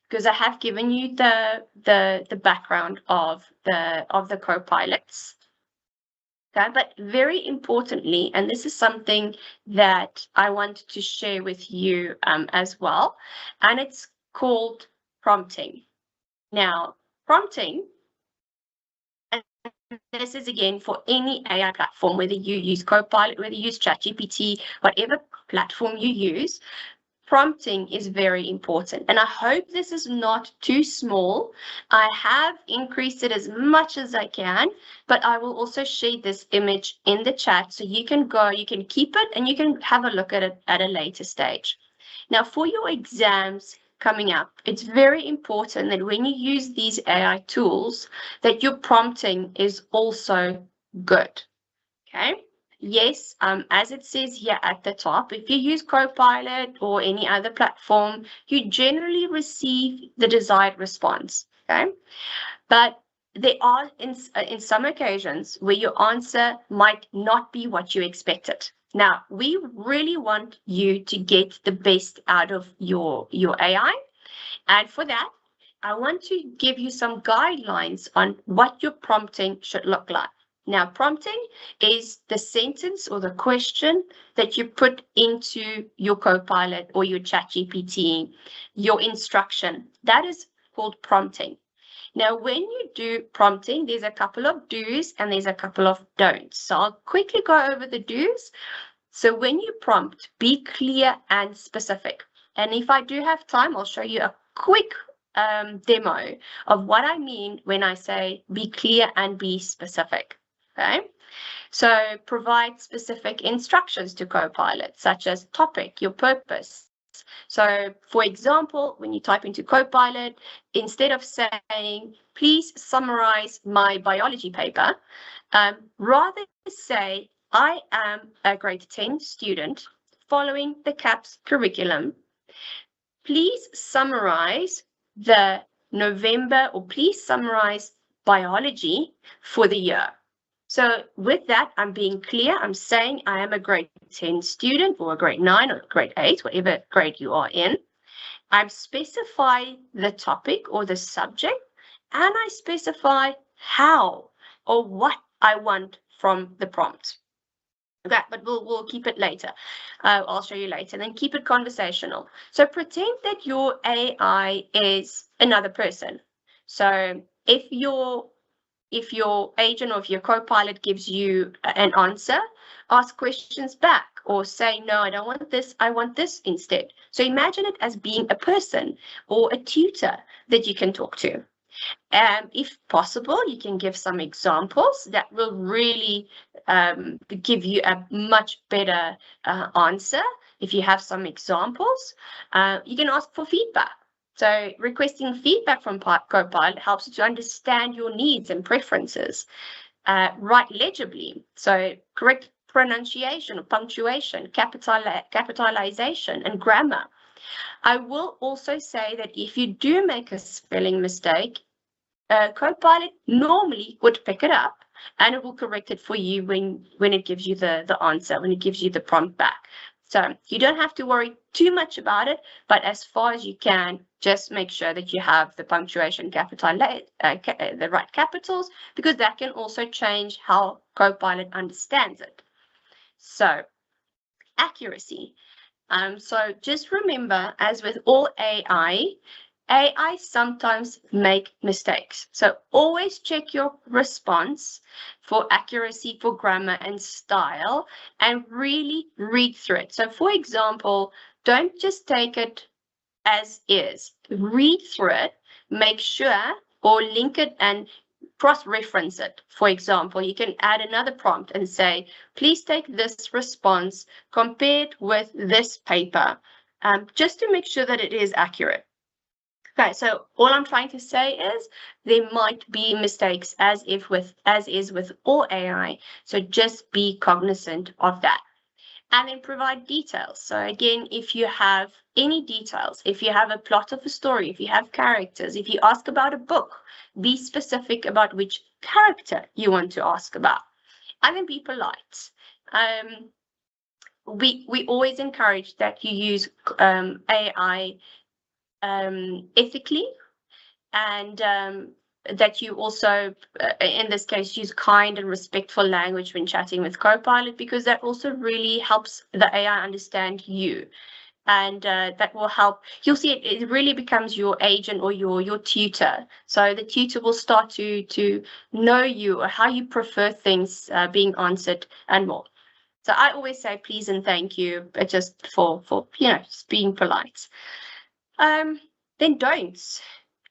because I have given you the background of the co-pilots. Okay, but very importantly, and this is something that I want to share with you as well, and it's called prompting. Now, prompting, and this is again for any AI platform, whether you use Copilot, whether you use ChatGPT, whatever platform you use, prompting is very important. And I hope this is not too small. I have increased it as much as I can, but I will also share this image in the chat so you can go, you can keep it and you can have a look at it at a later stage. Now, for your exams coming up, it's very important that when you use these AI tools, that your prompting is also good. Okay. Yes, as it says here at the top, if you use Copilot or any other platform, you generally receive the desired response, okay? But there are in some occasions where your answer might not be what you expected. Now, we really want you to get the best out of your AI. And for that, I want to give you some guidelines on what your prompting should look like. Now, prompting is the sentence or the question that you put into your Copilot or your ChatGPT, your instruction. That is called prompting. Now, when you do prompting, there's a couple of do's and there's a couple of don'ts. So I'll quickly go over the do's. So when you prompt, be clear and specific. And if I do have time, I'll show you a quick demo of what I mean when I say be clear and be specific. Okay, so provide specific instructions to Copilot, such as topic, your purpose. So, for example, when you type into Copilot, instead of saying, please summarize my biology paper, rather say, I am a grade 10 student following the CAPS curriculum. Please summarize the November, or please summarize biology for the year. So with that, I'm being clear. I'm saying I am a grade 10 student or a grade 9 or grade 8, whatever grade you are in. I've specified the topic or the subject, and I specify how or what I want from the prompt. Okay, but we'll keep it later. I'll show you later. Then keep it conversational. So pretend that your AI is another person. So if your agent or if your Copilot gives you an answer, ask questions back or say, no, I don't want this, I want this instead. So imagine it as being a person or a tutor that you can talk to. If possible, you can give some examples that will really give you a much better answer. If you have some examples, you can ask for feedback. So requesting feedback from Copilot helps you to understand your needs and preferences. Write legibly, so correct pronunciation or punctuation, capitalization, and grammar. I will also say that if you do make a spelling mistake, Copilot normally would pick it up and it will correct it for you when it gives you the answer, when it gives you the prompt back. So you don't have to worry too much about it, but as far as you can, just make sure that you have the punctuation, the right capitals, because that can also change how Copilot understands it. So accuracy. So just remember, as with all AI sometimes make mistakes. So always check your response for accuracy, for grammar and style, and really read through it. So for example, don't just take it as is. Read through it, make sure, or link it and cross-reference it. For example, you can add another prompt and say, please take this response compared with this paper, just to make sure that it is accurate. Okay, so all I'm trying to say is there might be mistakes as is with all AI. So just be cognizant of that. And then provide details. So again, if you have any details, if you have a plot of a story, if you have characters, if you ask about a book, be specific about which character you want to ask about. And then be polite. We always encourage that you use AI ethically, and that you also, in this case, use kind and respectful language when chatting with Copilot, because that also really helps the AI understand you. And that will help. You'll see it really becomes your agent or your tutor. So the tutor will start to know you or how you prefer things being answered and more. So I always say please and thank you, but just for just being polite. Then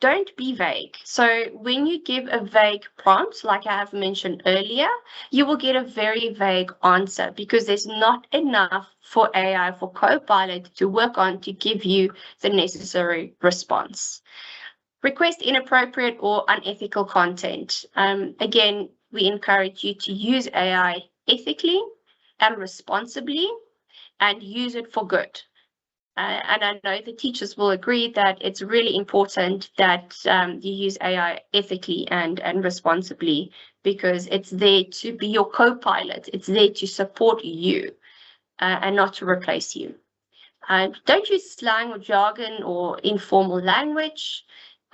don't be vague. So when you give a vague prompt, like I have mentioned earlier, you will get a very vague answer because there's not enough for AI, for Copilot to work on to give you the necessary response. Request inappropriate or unethical content. Again, we encourage you to use AI ethically and responsibly and use it for good. And I know the teachers will agree that it's really important that you use AI ethically and responsibly, because it's there to be your co-pilot. It's there to support you and not to replace you. Don't use slang or jargon or informal language.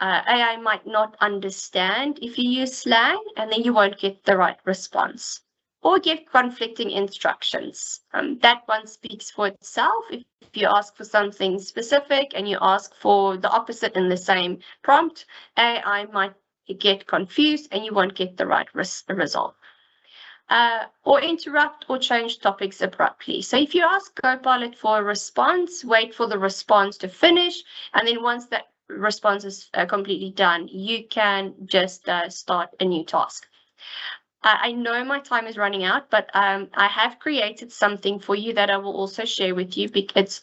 AI might not understand if you use slang, and then you won't get the right response. Or give conflicting instructions. That one speaks for itself. If you ask for something specific and you ask for the opposite in the same prompt, AI might get confused and you won't get the right result. Or interrupt or change topics abruptly. So if you ask Copilot for a response, wait for the response to finish, and then once that response is completely done, you can just start a new task. I know my time is running out, but I have created something for you that I will also share with you. It's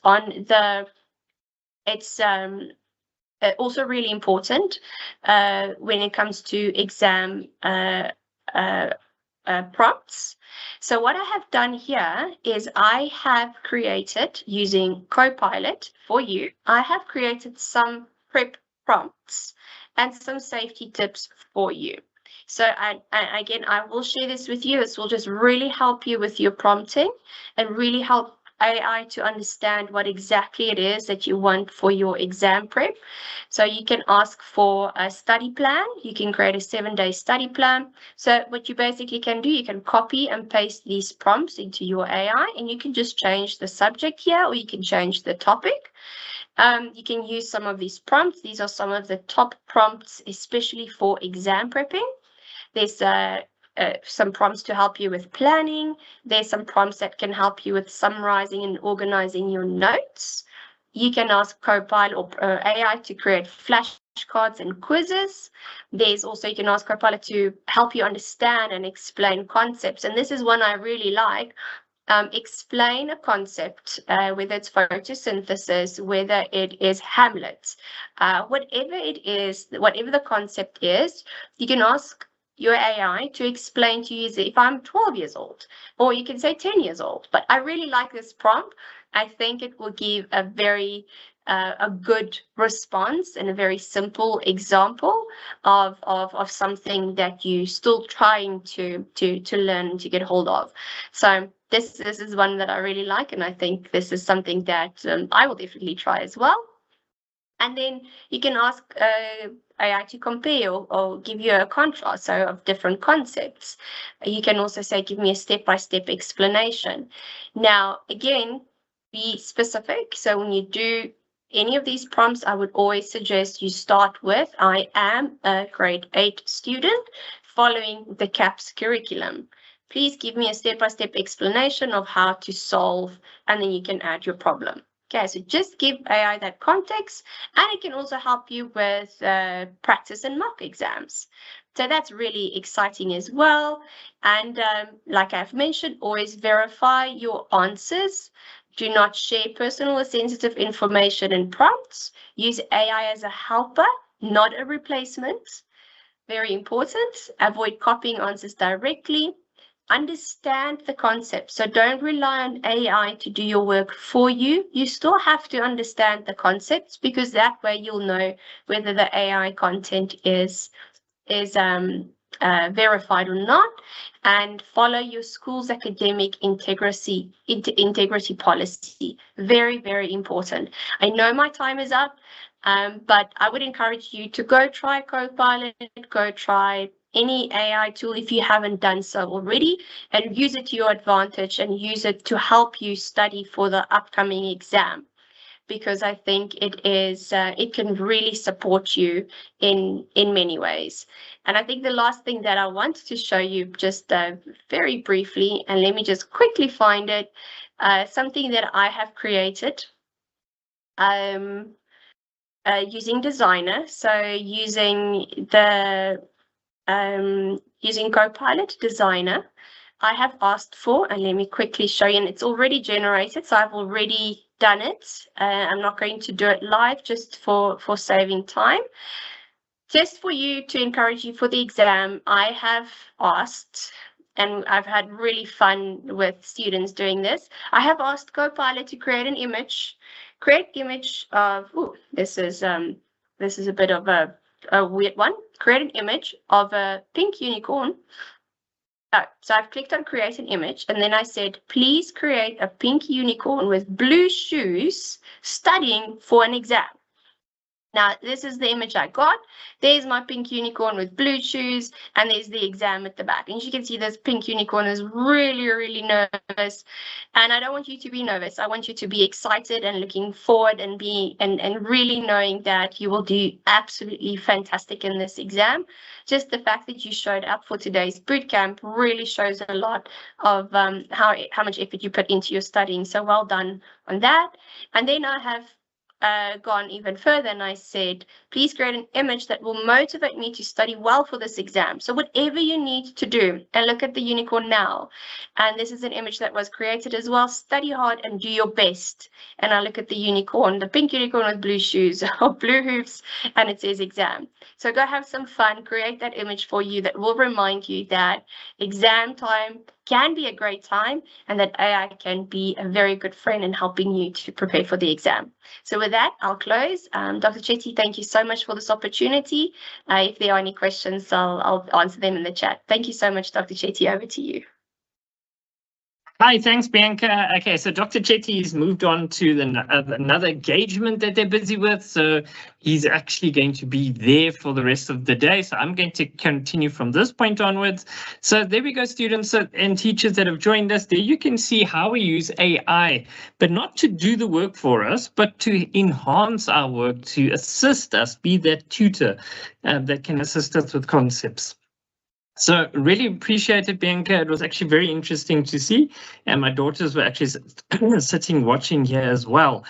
also really important when it comes to exam prompts. So what I have done here is I have created, using Copilot for you, I have created some prep prompts and some safety tips for you. So again, I will share this with you. This will just really help you with your prompting and really help AI to understand what exactly it is that you want for your exam prep. So you can ask for a study plan. You can create a 7-day study plan. So what you basically can do, you can copy and paste these prompts into your AI, and you can just change the subject here, or you can change the topic. You can use some of these prompts. These are some of the top prompts, especially for exam prepping. There's some prompts to help you with planning. There's some prompts that can help you with summarizing and organizing your notes. You can ask Copilot or AI to create flashcards and quizzes. There's also, you can ask Copilot to help you understand and explain concepts. And this is one I really like. Explain a concept, whether it's photosynthesis, whether it is Hamlet, whatever it is, whatever the concept is, you can ask your AI to explain to you if I'm 12 years old, or you can say 10 years old. But I really like this prompt. I think it will give a very a good response and a very simple example of something that you're still trying to learn, to get hold of. So this is one that I really like, and I think this is something that I will definitely try as well. And then you can ask AI to compare or give you a contrast of different concepts. You can also say, give me a step-by-step explanation. Now, again, be specific. So when you do any of these prompts, I would always suggest you start with, I am a grade 8 student following the CAPS curriculum. Please give me a step-by-step explanation of how to solve, and then you can add your problem. Okay, so just give AI that context, and it can also help you with practice and mock exams. So that's really exciting as well. And like I've mentioned, always verify your answers. Do not share personal or sensitive information in prompts. Use AI as a helper, not a replacement. Very important. Avoid copying answers directly. Understand the concept. So don't rely on AI to do your work for you. You still have to understand the concepts, because that way you'll know whether the AI content is verified or not. And follow your school's academic integrity policy. Very, very important. I know my time is up, but I would encourage you to go try Copilot, go try any AI tool if you haven't done so already, and use it to your advantage and use it to help you study for the upcoming exam, because I think it can really support you in many ways. And I think the last thing that I want to show you just very briefly, and let me just quickly find it, something that I have created using Designer. So using using Copilot Designer, I have asked for, and let me quickly show you, and it's already generated, so I've already done it. I'm not going to do it live just for saving time. Just for you, to encourage you for the exam, I have asked, and I've had really fun with students doing this. I have asked Copilot to create an image, of, this is a bit of a weird one. Create an image of a pink unicorn. So I've clicked on create an image, and then I said, please create a pink unicorn with blue shoes studying for an exam. Now, this is the image I got. There's my pink unicorn with blue shoes, and there's the exam at the back. And as you can see, this pink unicorn is really, really nervous. And I don't want you to be nervous. I want you to be excited and looking forward, and really knowing that you will do absolutely fantastic in this exam. Just the fact that you showed up for today's bootcamp really shows a lot of how much effort you put into your studying. So well done on that. And then I have gone even further, and I said, please create an image that will motivate me to study well for this exam. So whatever you need to do, and look at the unicorn now, and this is an image that was created as well. Study hard and do your best. And I look at the unicorn, the pink unicorn with blue shoes or blue hoops, and it says exam. So go have some fun, create that image for you that will remind you that exam time can be a great time, and that AI can be a very good friend in helping you to prepare for the exam. So with that, I'll close. Dr. Chetty, thank you so much for this opportunity. If there are any questions, I'll answer them in the chat. Thank you so much, Dr. Chetty. Over to you. Hi, thanks, Bianca. Okay, so Dr. Chetty's moved on to another engagement that they're busy with. So he's actually going to be there for the rest of the day. So I'm going to continue from this point onwards. So there we go, students and teachers that have joined us. There you can see how we use AI, but not to do the work for us, but to enhance our work, to assist us, be that tutor that can assist us with concepts. So really appreciate it, Bianca. It was actually very interesting to see. And my daughters were actually sitting watching here as well.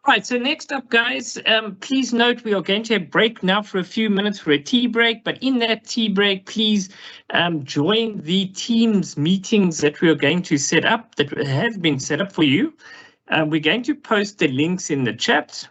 All right, so next up, guys, please note we are going to have a break now for a few minutes for a tea break. But in that tea break, please join the Teams meetings that we are going to set up, that have been set up for you. We're going to post the links in the chat.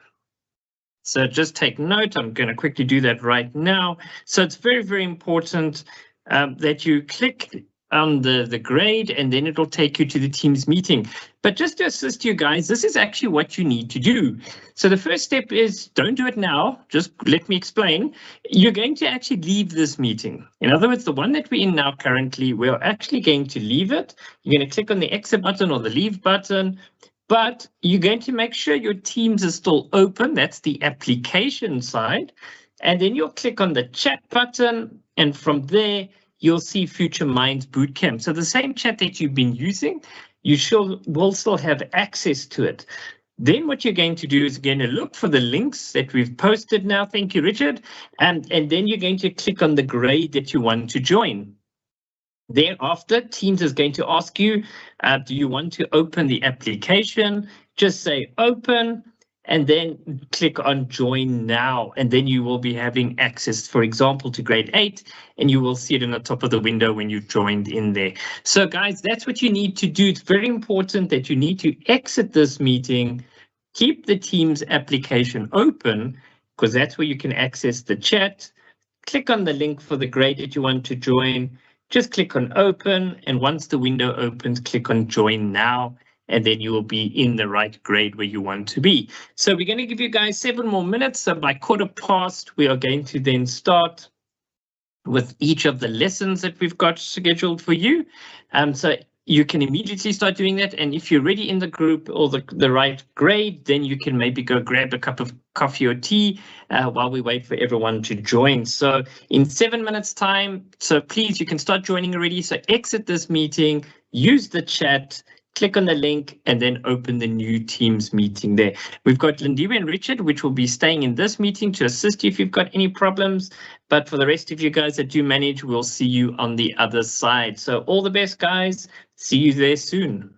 So just take note. I'm going to quickly do that right now. So it's very, very important that you click on the grade, and then it'll take you to the Teams meeting. But just to assist you guys, this is actually what you need to do. So the first step is, don't do it now. Just let me explain. You're going to actually leave this meeting. In other words, the one that we're in now currently, we're actually going to leave it. You're going to click on the exit button or the leave button. But you're going to make sure your Teams is still open. That's the application side. And then you'll click on the chat button. And from there, you'll see Future Minds Bootcamp. So the same chat that you've been using, you will still have access to it. Then what you're going to do is going to look for the links that we've posted now. Thank you, Richard. And then you're going to click on the grade that you want to join. Thereafter, Teams is going to ask you, do you want to open the application? Just say open and then click on join now. And then you will be having access, for example, to grade 8, and you will see it in the top of the window when you've joined in there. So guys, that's what you need to do. It's very important that you need to exit this meeting, keep the Teams application open, because that's where you can access the chat. Click on the link for the grade that you want to join. Just click on open, and once the window opens, click on join now, and then you will be in the right grade where you want to be. So we're going to give you guys 7 more minutes. So by 1:15, we are going to then start with each of the lessons that we've got scheduled for you. So you can immediately start doing that. And if you're already in the group or the right grade, then you can maybe go grab a cup of coffee or tea while we wait for everyone to join. So in 7 minutes time, so please, you can start joining already. So exit this meeting, use the chat, click on the link, and then open the new Teams meeting there. We've got Lindiwe and Richard, which will be staying in this meeting to assist you if you've got any problems. But for the rest of you guys that do manage, we'll see you on the other side. So all the best, guys. See you there soon.